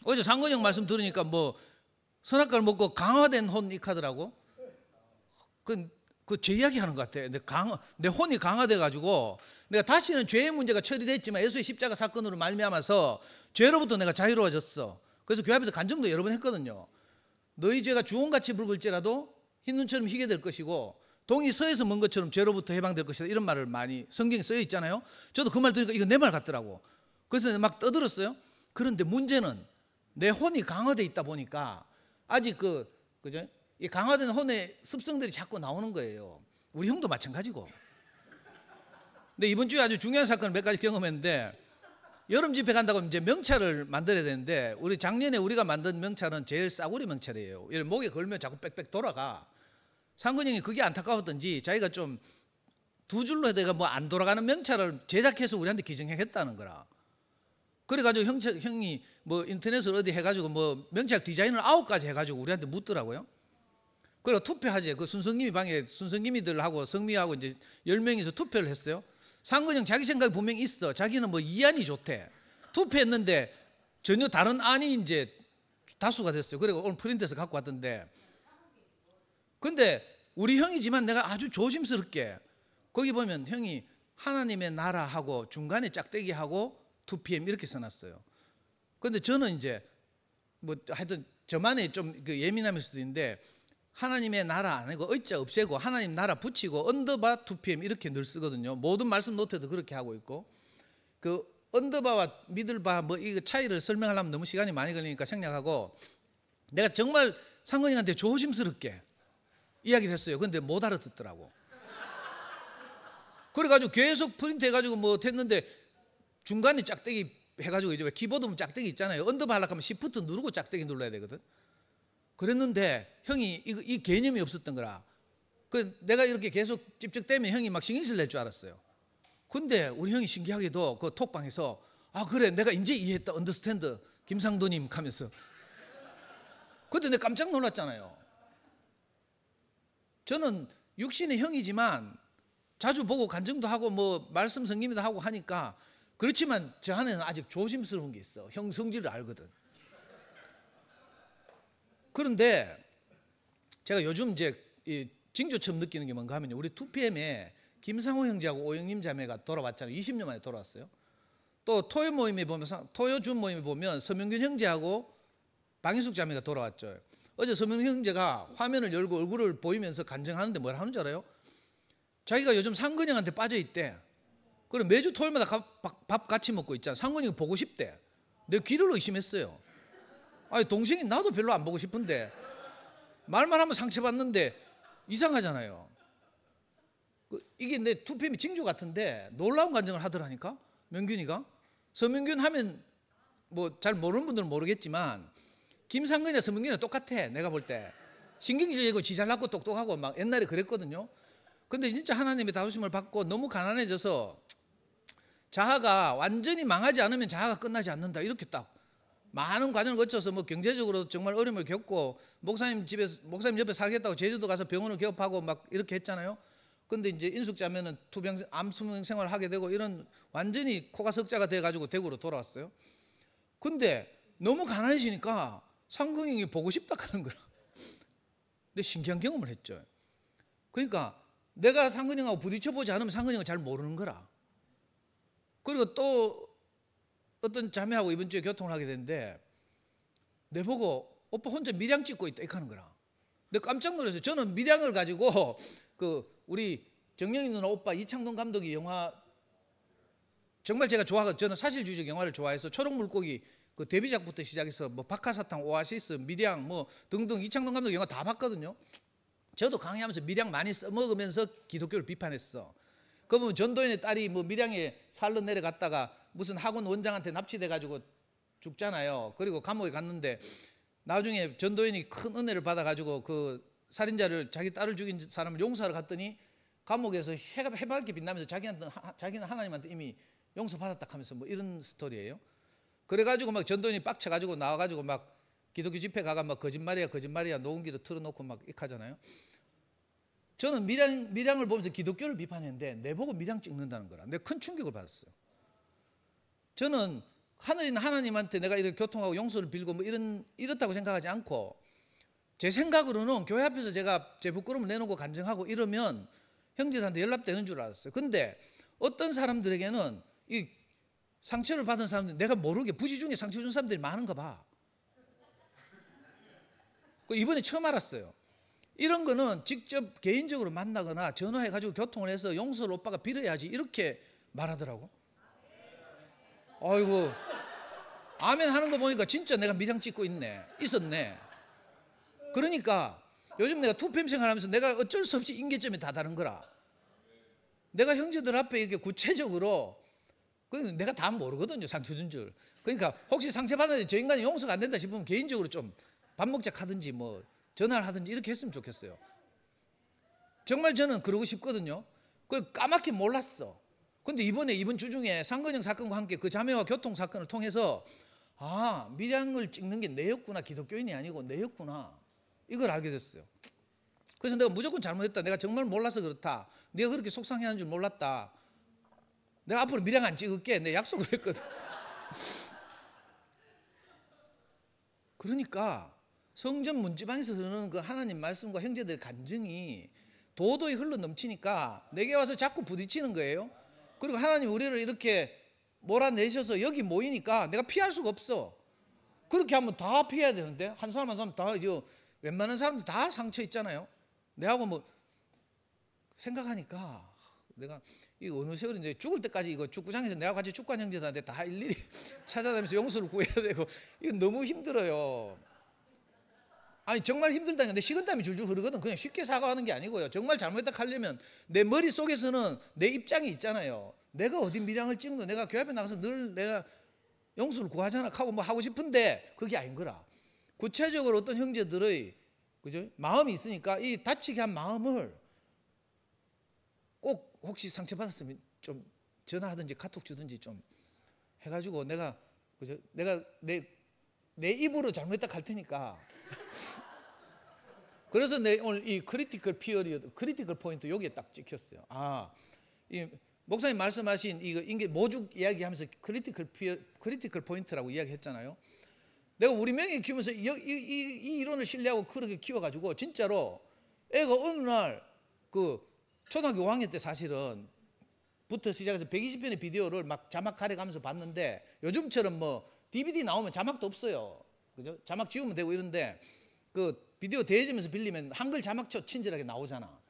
어제 상건형 말씀 들으니까 뭐 선악과를 먹고 강화된 혼 익하더라고. 그 제 이야기 하는 것 같아. 내 혼이 강화돼 가지고 내가 다시는 죄의 문제가 처리됐지만 예수의 십자가 사건으로 말미암아서 죄로부터 내가 자유로워졌어. 그래서 교회 앞에서 간증도 여러 번 했거든요. 너희 죄가 주홍같이 붉을지라도 흰 눈처럼 희게 될 것이고 동이 서에서 먼 것처럼 죄로부터 해방될 것이다. 이런 말을 많이 성경에 쓰여 있잖아요. 저도 그 말 들으니까 이거 내 말 같더라고. 그래서 막 떠들었어요. 그런데 문제는 내 혼이 강화돼 있다 보니까 아직 그죠? 이 강화된 혼의 습성들이 자꾸 나오는 거예요. 우리 형도 마찬가지고. 근데 이번 주에 아주 중요한 사건을 몇 가지 경험했는데 여름 집회 간다고 이제 명찰을 만들어야 되는데 우리 작년에 우리가 만든 명찰은 제일 싸구려 명찰이에요. 이런 목에 걸면 자꾸 빽빽 돌아가. 상근 형이 그게 안타까웠던지 자기가 좀 두 줄로 해대가 뭐 안 돌아가는 명찰을 제작해서 우리한테 기증했다는 거라. 그래가지고 형이 뭐 인터넷을 어디 해가지고 뭐 명찰 디자인을 9가지 해가지고 우리한테 묻더라고요. 그리고 투표하지. 그 순성님이 방에 순성님이들하고 성미하고 이제 10명이서 투표를 했어요. 상근형 자기 생각이 분명히 있어. 자기는 뭐 이안이 좋대. 투표했는데 전혀 다른 안이 이제 다수가 됐어요. 그리고 오늘 프린트해서 갖고 왔던데. 근데 우리 형이지만 내가 아주 조심스럽게 거기 보면 형이 하나님의 나라하고 중간에 짝대기하고 2PM 이렇게 써놨어요. 근데 저는 이제 뭐 하여튼 저만의 좀 그 예민함일 수도 있는데 하나님의 나라 아니고 의자 없애고 하나님 나라 붙이고 언더바 2PM 이렇게 늘 쓰거든요. 모든 말씀 노트에도 그렇게 하고 있고 그 언더바와 미들바 뭐 이 차이를 설명하려면 너무 시간이 많이 걸리니까 생략하고 내가 정말 상근이한테 조심스럽게 이야기를 했어요. 근데 못 알아듣더라고. 그래가지고 계속 프린트 해가지고 뭐 했는데 중간에 짝대기 해가지고 이제 키보드 보면 짝대기 있잖아요. 언더바 하려고 하면 Shift 누르고 짝대기 눌러야 되거든. 그랬는데 형이 이 개념이 없었던 거라. 그 내가 이렇게 계속 찝쩍대면 형이 막 신경질 낼 줄 알았어요. 근데 우리 형이 신기하게도 그 톡방에서 아 그래 내가 이제 이해했다 언더스탠드 김상도님 하면서 그때 내가 깜짝 놀랐잖아요. 저는 육신의 형이지만 자주 보고 간증도 하고 뭐 말씀 성김도 하고 하니까 그렇지만 저 안에는 아직 조심스러운 게 있어. 형 성질을 알거든. 그런데 제가 요즘 이제 이 징조처럼 느끼는 게 뭔가 하면요. 우리 2PM에 김상호 형제하고 오영림 자매가 돌아왔잖아요. 20년 만에 돌아왔어요. 또 토요 모임에 보면 토요준 모임에 보면 서명균 형제하고 방인숙 자매가 돌아왔죠. 어제 서명균 형제가 화면을 열고 얼굴을 보이면서 간증하는데 뭘 하는 줄 알아요? 자기가 요즘 상근형한테 빠져 있대. 그래 매주 토요일마다 밥 같이 먹고 있잖아. 상근형이 보고 싶대. 내 귀를 의심했어요. 아니 동생이 나도 별로 안 보고 싶은데 말만 하면 상처받는데 이상하잖아요. 이게 내 2PM이 징조 같은데 놀라운 간증을 하더라니까. 명균이가 서명균 하면 뭐 잘 모르는 분들은 모르겠지만 김상근이나 서명균이랑 똑같아. 내가 볼 때 신경질이고 지 잘났고 똑똑하고 막 옛날에 그랬거든요. 근데 진짜 하나님의 다루심을 받고 너무 가난해져서 자아가 완전히 망하지 않으면 자아가 끝나지 않는다. 이렇게 딱 많은 과정을 거쳐서 뭐 경제적으로 정말 어려움을 겪고 목사님 옆에 살겠다고 제주도 가서 병원을 개업하고 막 이렇게 했잖아요. 근데 이제 인숙자매는 암수명 생활을 하게 되고 이런 완전히 코가 석자가 돼가지고 대구로 돌아왔어요. 근데 너무 가난해지니까 상근형이 보고 싶다 하는 거라. 근데 신기한 경험을 했죠. 그러니까 내가 상근형하고 부딪혀보지 않으면 상근형을 잘 모르는 거라. 그리고 또 어떤 자매하고 이번 주에 교통을 하게 됐는데 내보고 오빠 혼자 밀양 찍고 있다 이렇게 하는 거라. 내가 깜짝 놀랐어요. 저는 밀양을 가지고 그 우리 정영희 누나 오빠 이창동 감독이 영화 정말 제가 좋아하고 저는 사실주의적 영화를 좋아해서 초록물고기 그 데뷔작부터 시작해서 뭐 박하사탕, 오아시스, 밀양 뭐 등등 이창동 감독 영화 다 봤거든요. 저도 강의하면서 밀양 많이 써먹으면서 기독교를 비판했어. 그 보면 전도연의 딸이 뭐 밀양에 살러 내려갔다가 무슨 학원 원장한테 납치돼가지고 죽잖아요. 그리고 감옥에 갔는데 나중에 전도연이 큰 은혜를 받아가지고 그 살인자를 자기 딸을 죽인 사람을 용서하러 갔더니 감옥에서 해가 해맑게 빛나면서 자기는 하나님한테 이미 용서받았다 하면서 뭐 이런 스토리예요. 그래가지고 막 전도연이 빡쳐가지고 나와가지고 막 기독교 집회 가가 막 거짓말이야 녹음기도 틀어놓고 막 이렇게 하잖아요. 저는 밀양을 보면서 기독교를 비판했는데 내보고 밀양 찍는다는 거라. 내가 큰 충격을 받았어요. 저는 하늘인 하나님한테 내가 이렇게 교통하고 용서를 빌고 뭐 이렇다고 생각하지 않고 제 생각으로는 교회 앞에서 제가 제 부끄러움을 내놓고 간증하고 이러면 형제들한테 연락되는 줄 알았어요. 근데 어떤 사람들에게는 이 상처를 받은 사람들 내가 모르게 부지 중에 상처 준 사람들이 많은가 봐. 이번에 처음 알았어요. 이런 거는 직접 개인적으로 만나거나 전화해가지고 교통을 해서 용서를 오빠가 빌어야지 이렇게 말하더라고. 아이고 아멘 하는 거 보니까 진짜 내가 미장 찍고 있었네. 그러니까 요즘 내가 2PM 생활하면서 내가 어쩔 수 없이 인계점이 다 다른 거라. 내가 형제들 앞에 이렇게 구체적으로 내가 다 모르거든요. 상처 준 줄. 그러니까 혹시 상처받았는데 저 인간이 용서가 안 된다 싶으면 개인적으로 좀 밥 먹자 하든지 뭐 전화를 하든지 이렇게 했으면 좋겠어요. 정말 저는 그러고 싶거든요. 그 까맣게 몰랐어. 근데 이번 주 중에 상근형 사건과 함께 그 자매와 교통 사건을 통해서 아 밀양을 찍는 게 내였구나. 기독교인이 아니고 내였구나. 이걸 알게 됐어요. 그래서 내가 무조건 잘못했다. 내가 정말 몰라서 그렇다. 내가 그렇게 속상해하는 줄 몰랐다. 내가 앞으로 미량 안 찍을게. 내 약속을 했거든. 그러니까 성전 문지방에서 흐르는 그 하나님 말씀과 형제들의 간증이 도도히 흘러 넘치니까 내게 와서 자꾸 부딪히는 거예요. 그리고 하나님 우리를 이렇게 몰아내셔서 여기 모이니까 내가 피할 수가 없어. 그렇게 하면 다 피해야 되는데 한 사람 한 사람 다 웬만한 사람들 다 상처 있잖아요. 내하고 뭐 생각하니까 내가 이 어느 세월인데 죽을 때까지 이거 축구장에서 내가 같이 축구한 형제들한테 다 일일이 찾아다니면서 용서를 구해야 되고 이거 너무 힘들어요. 아니 정말 힘들다니까 내 식은땀이 줄줄 흐르거든. 그냥 쉽게 사과하는 게 아니고요. 정말 잘못했다 하려면 내 머릿속에서는 내 입장이 있잖아요. 내가 어디 미량을 찍는 내가 교회 앞에 나가서 늘 내가 용서를 구하잖아 하고 뭐 하고 싶은데 그게 아닌 거라. 구체적으로 어떤 형제들의 그죠? 마음이 있으니까 이 다치게 한 마음을 꼭 혹시 상처받았으면 좀 전화하든지 카톡 주든지 좀 해가지고 내가 그죠? 내가 내 입으로 잘못했다 할 테니까. 그래서 내 오늘 이 크리티컬 피어리어드, 크리티컬 포인트 여기에 딱 찍혔어요. 아, 이 목사님 말씀하신 이거 인계 모죽 이야기하면서 크리티컬 포인트라고 이야기했잖아요. 내가 우리 명예 키우면서 이 이론을 신뢰하고 그렇게 키워가지고 진짜로 애가 어느 날 그 초등학교 5학년 때 사실은 부터 시작해서 120편의 비디오를 막 자막 가려가면서 봤는데 요즘처럼 뭐 DVD 나오면 자막도 없어요. 그죠? 자막 지우면 되고 이런데 그 비디오 대여점에서 빌리면 한글 자막처 친절하게 나오잖아.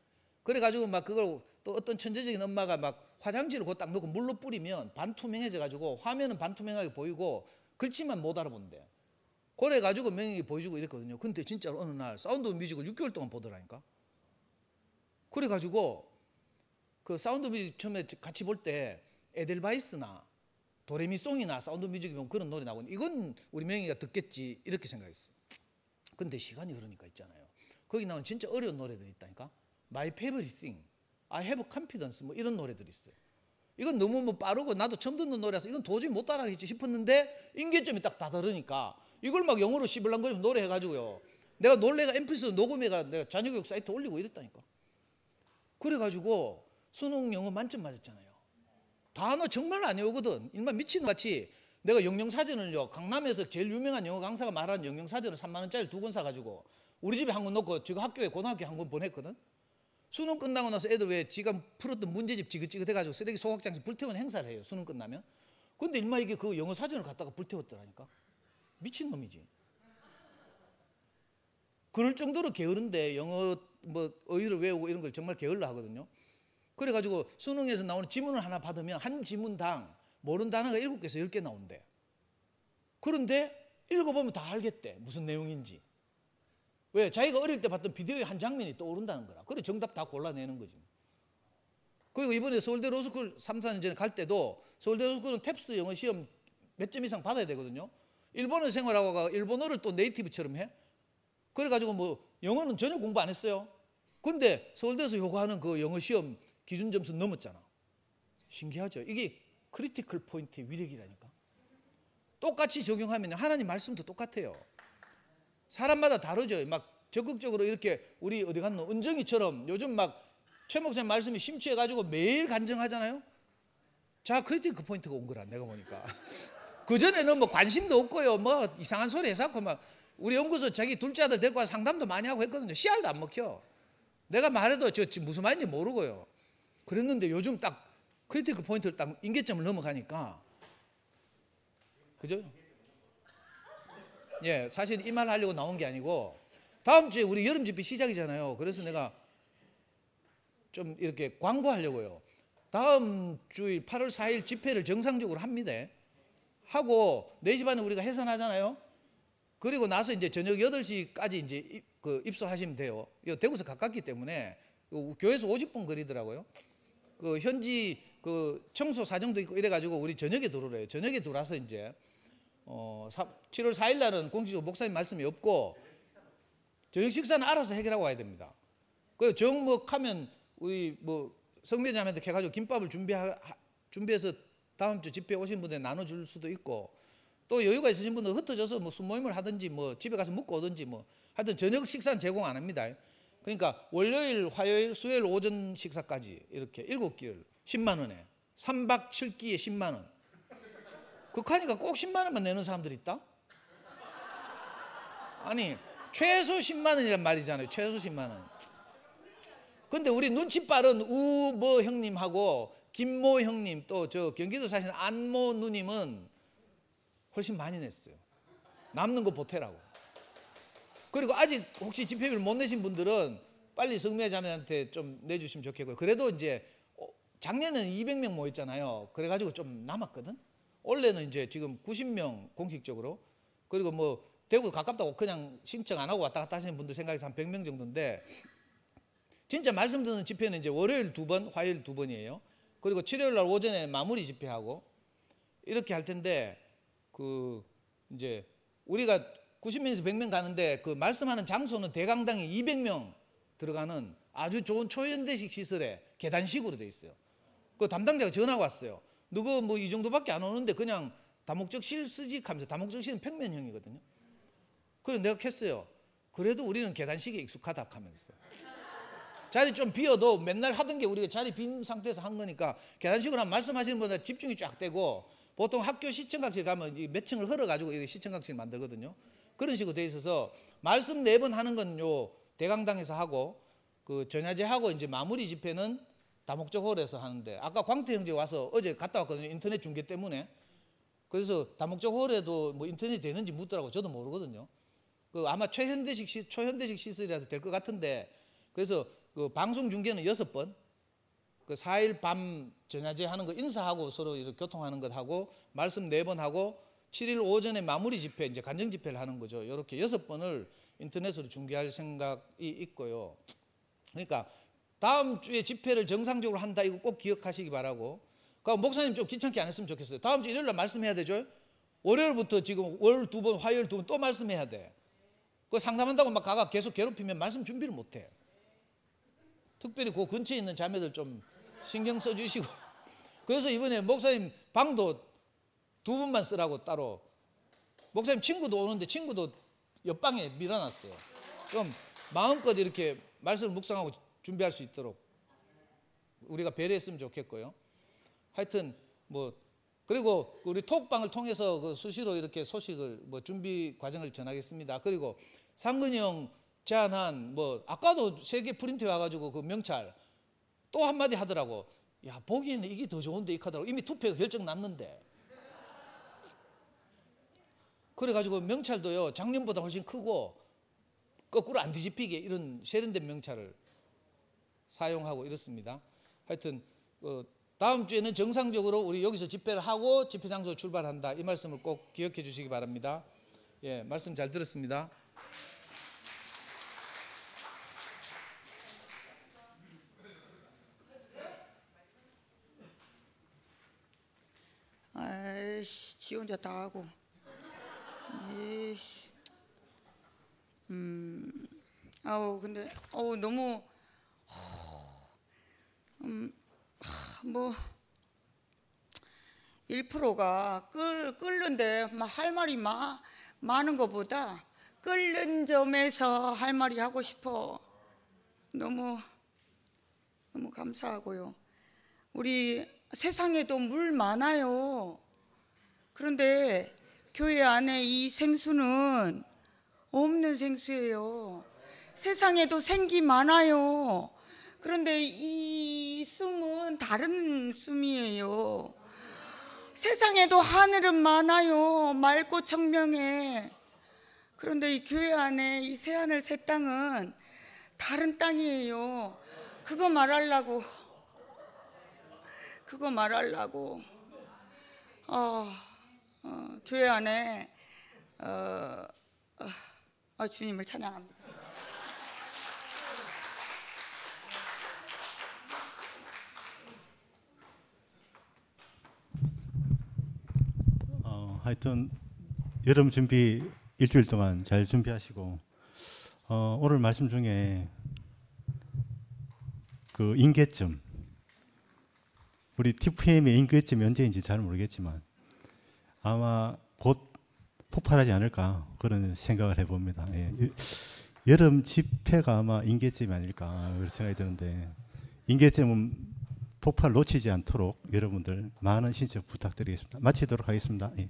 그래가지고 막 그걸 또 어떤 천재적인 엄마가 막 화장지를 그 딱 넣고 물로 뿌리면 반투명해져 가지고 화면은 반투명하게 보이고 글씨만 못 알아본대. 그래가지고 명예가 보여주고 이랬거든요. 근데 진짜로 어느 날 사운드 오브 뮤직을 6개월 동안 보더라니까. 그래가지고 그 사운드 오브 뮤직 처음에 같이 볼 때 에델바이스나 도레미송이나 사운드 오브 뮤직이 보면 그런 노래 나오고 이건 우리 명예가 듣겠지 이렇게 생각했어. 근데 시간이 흐르니까 있잖아요. 거기 나오는 진짜 어려운 노래들이 있다니까. My Favorite Thing, I Have Confidence 뭐 이런 노래들이 있어요. 이건 너무 뭐 빠르고 나도 처음 듣는 노래라서 이건 도저히 못 따라하겠지 싶었는데 임계점이 딱 다다르니까 이걸 막 영어로 씹을랑거리면서 노래해가지고요. 내가 놀래가 MP3 녹음해가 내가 자녀교육 사이트에 올리고 이랬다니까. 그래가지고 수능 영어 만점 맞았잖아요. 단어 정말 안 외우거든. 일반 미친같이 내가 영영사전을요. 강남에서 제일 유명한 영어 강사가 말하는 영영사전을 3만 원짜리 2권 사가지고 우리 집에 한 권 놓고 지금 학교에 고등학교에 한 권 보냈거든. 수능 끝나고 나서 애들 왜 지가 풀었던 문제집 지긋지긋해가지고 쓰레기 소각장에서 불태우는 행사를 해요. 수능 끝나면. 근데 일마 이게 그 영어 사전을 갖다가 불태웠더라니까. 미친놈이지. 그럴 정도로 게으른데 영어 뭐 어휘를 외우고 이런 걸 정말 게을러 하거든요. 그래가지고 수능에서 나오는 지문을 하나 받으면 한 지문당 모르는 단어가 7개에서 10개 나온대. 그런데 읽어보면 다 알겠대. 무슨 내용인지. 왜? 자기가 어릴 때 봤던 비디오의 한 장면이 떠오른다는 거라. 그래 정답 다 골라내는 거지. 그리고 이번에 서울대 로스쿨 3, 4년 전에 갈 때도 서울대 로스쿨은 탭스 영어 시험 몇 점 이상 받아야 되거든요. 일본어 생활하고 일본어를 또 네이티브처럼 해. 그래가지고 뭐 영어는 전혀 공부 안 했어요. 근데 서울대에서 요구하는 그 영어 시험 기준 점수 넘었잖아. 신기하죠. 이게 크리티컬 포인트의 위력이라니까. 똑같이 적용하면 하나님 말씀도 똑같아요. 사람마다 다르죠. 막 적극적으로 이렇게 우리 어디 갔노 은정이처럼 요즘 막 최 목사님 말씀이 심취해가지고 매일 간증하잖아요. 자, 크리티컬 포인트가 온 거라 내가 보니까. 그 전에는 뭐 관심도 없고요. 뭐 이상한 소리 해서 막 우리 연구소 자기 둘째 아들 데리고 와서 상담도 많이 하고 했거든요. 씨알도 안 먹혀. 내가 말해도 저 무슨 말인지 모르고요. 그랬는데 요즘 딱 크리티컬 포인트를 딱 임계점을 넘어가니까 그죠? 예, 사실 이 말 하려고 나온 게 아니고 다음 주에 우리 여름 집회 시작이잖아요. 그래서 내가 좀 이렇게 광고하려고요. 다음 주일 8월 4일 집회를 정상적으로 합니다. 하고 4시 반에 우리가 해산하잖아요. 그리고 나서 이제 저녁 8시까지 이제 입소하시면 돼요. 이거 대구에서 가깝기 때문에 교회에서 50분 거리더라고요. 그 현지 그 청소 사정도 있고 이래가지고 우리 저녁에 들어오래요. 저녁에 들어와서 이제 7월 4일 날은 공식적으로 목사님 말씀이 없고 저녁 식사는 알아서 해결하고 와야 됩니다. 그 정목하면 우리 뭐 성대자매한테 해가지고 김밥을 준비해서 다음 주 집회 오신 분들 나눠줄 수도 있고 또 여유가 있으신 분들 흩어져서 뭐 순모임을 하든지 뭐 집에 가서 묵고 오든지 뭐 하여튼 저녁 식사는 제공 안 합니다. 그러니까 월요일, 화요일, 수요일 오전 식사까지 이렇게 7끼를 10만 원에 3박 7끼에 10만 원. 극하니까 꼭 10만 원만 내는 사람들이 있다? 아니 최소 10만 원이란 말이잖아요. 최소 10만 원. 근데 우리 눈치 빠른 우모 형님하고 김모 형님 또 저 경기도 사시는 안모 누님은 훨씬 많이 냈어요. 남는 거 보태라고. 그리고 아직 혹시 집회비를 못 내신 분들은 빨리 성미아 자매한테 좀 내주시면 좋겠고요. 그래도 이제 작년에는 200명 모였잖아요. 그래가지고 좀 남았거든. 올해는 이제 지금 90명 공식적으로. 그리고 뭐 대구 가깝다고 그냥 신청 안 하고 왔다 갔다 하시는 분들 생각해서 한 100명 정도인데, 진짜 말씀 듣는 집회는 이제 월요일 2번, 화요일 2번이에요. 그리고 7월날 오전에 마무리 집회하고 이렇게 할 텐데, 그 이제 우리가 90명에서 100명 가는데 그 말씀하는 장소는 대강당에 200명 들어가는 아주 좋은 초현대식 시설에 계단식으로 돼 있어요. 그 담당자가 전화가 왔어요. 너가 뭐 이 정도밖에 안 오는데 그냥 다목적실 쓰지 하면서, 다목적실은 평면형이거든요. 그래서 내가 했어요. 그래도 우리는 계단식에 익숙하다 하면서. 자리 좀 비어도 맨날 하던 게 우리가 자리 빈 상태에서 한 거니까 계단식으로 하면 말씀하시는 분들 집중이 쫙 되고, 보통 학교 시청각실 가면 몇 층을 흘러가지고 이렇게 시청각실 만들거든요. 그런 식으로 돼 있어서 말씀 4번 하는 건 요 대강당에서 하고, 그 전야제 하고 이제 마무리 집회는 다목적 홀에서 하는데, 아까 광태 형제 와서 어제 갔다 왔거든요. 인터넷 중계 때문에. 그래서 다목적 홀에도 뭐 인터넷이 되는지 묻더라고. 저도 모르거든요. 그 아마 초현대식 시설이라도 될 것 같은데, 그래서 그 방송 중계는 6번, 그 4일 밤 전야제 하는 거 인사하고 서로 이렇게 교통하는 것 하고, 말씀 4번 하고, 7일 오전에 마무리 집회, 이제 간증 집회를 하는 거죠. 이렇게 6번을 인터넷으로 중계할 생각이 있고요. 그러니까 다음 주에 집회를 정상적으로 한다, 이거 꼭 기억하시기 바라고. 그러니까 목사님 좀 귀찮게 안 했으면 좋겠어요. 다음 주 일요일 날 말씀해야 되죠. 월요일부터 지금 월 2번, 화요일 2번 또 말씀해야 돼. 그 상담한다고 막 가가 계속 괴롭히면 말씀 준비를 못 해. 특별히 그 근처에 있는 자매들 좀 신경 써주시고. 그래서 이번에 목사님 방도 2분만 쓰라고 따로. 목사님 친구도 오는데 친구도 옆방에 밀어놨어요. 좀 마음껏 이렇게 말씀을 묵상하고 준비할 수 있도록 우리가 배려했으면 좋겠고요. 하여튼 뭐, 그리고 우리 톡방을 통해서 그 수시로 이렇게 소식을 뭐 준비 과정을 전하겠습니다. 그리고 상근이 형 제안한 뭐 아까도 3개 프린트 와가지고 그 명찰 또 한마디 하더라고. 야, 보기에는 이게 더 좋은데 이렇게 하더라고. 이미 투표가 결정 났는데. 그래가지고 명찰도요 작년보다 훨씬 크고 거꾸로 안 뒤집히게 이런 세련된 명찰을 사용하고 이렇습니다. 하여튼 다음 주에는 정상적으로 우리 여기서 집회를 하고 집회 장소로 출발한다, 이 말씀을 꼭 기억해 주시기 바랍니다. 예, 말씀 잘 들었습니다. 아이씨, 지 혼자 다 하고. 에이씨. 근데 너무 뭐 1%가 끓는데 막 할 말이 많은 것보다 끓는 점에서 할 말이 하고 싶어. 너무 감사하고요. 우리 세상에도 물 많아요. 그런데 교회 안에 이 생수는 없는 생수예요. 세상에도 생기 많아요. 그런데 이 숨은 다른 숨이에요. 세상에도 하늘은 많아요. 맑고 청명해. 그런데 이 교회 안에 이 새하늘 새 땅은 다른 땅이에요. 그거 말하려고 교회 안에 주님을 찬양합니다. 하여튼 여름 준비 일주일 동안 잘 준비하시고, 오늘 말씀 중에 그 인계점, 우리 TFM의 인계점이 언제인지 잘 모르겠지만 아마 곧 폭발하지 않을까 그런 생각을 해봅니다. 예. 여름 집회가 아마 인계점이 아닐까 그런 생각이 드는데, 인계점은 폭발 놓치지 않도록 여러분들 많은 신청 부탁드리겠습니다. 마치도록 하겠습니다. 예.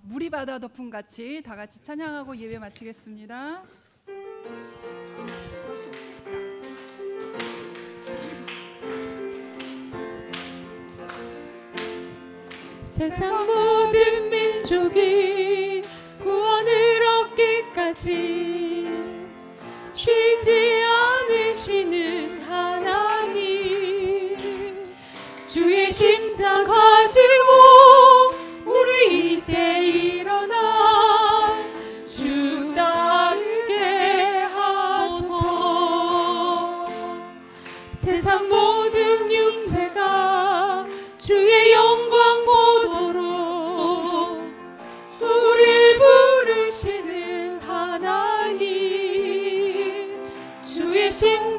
물이 바다 덮음 같이 다 같이 찬양하고 예배 마치겠습니다. 세상 모든 민족이 구원을 얻기까지 쉬지 않으시는 하나님, 주의 심장 가지고 우리 이제 일어나 주 따르게 하소서. 세상 모든 육체가 주의 영광 보도록 우릴 부르시는 하나님, 주의 심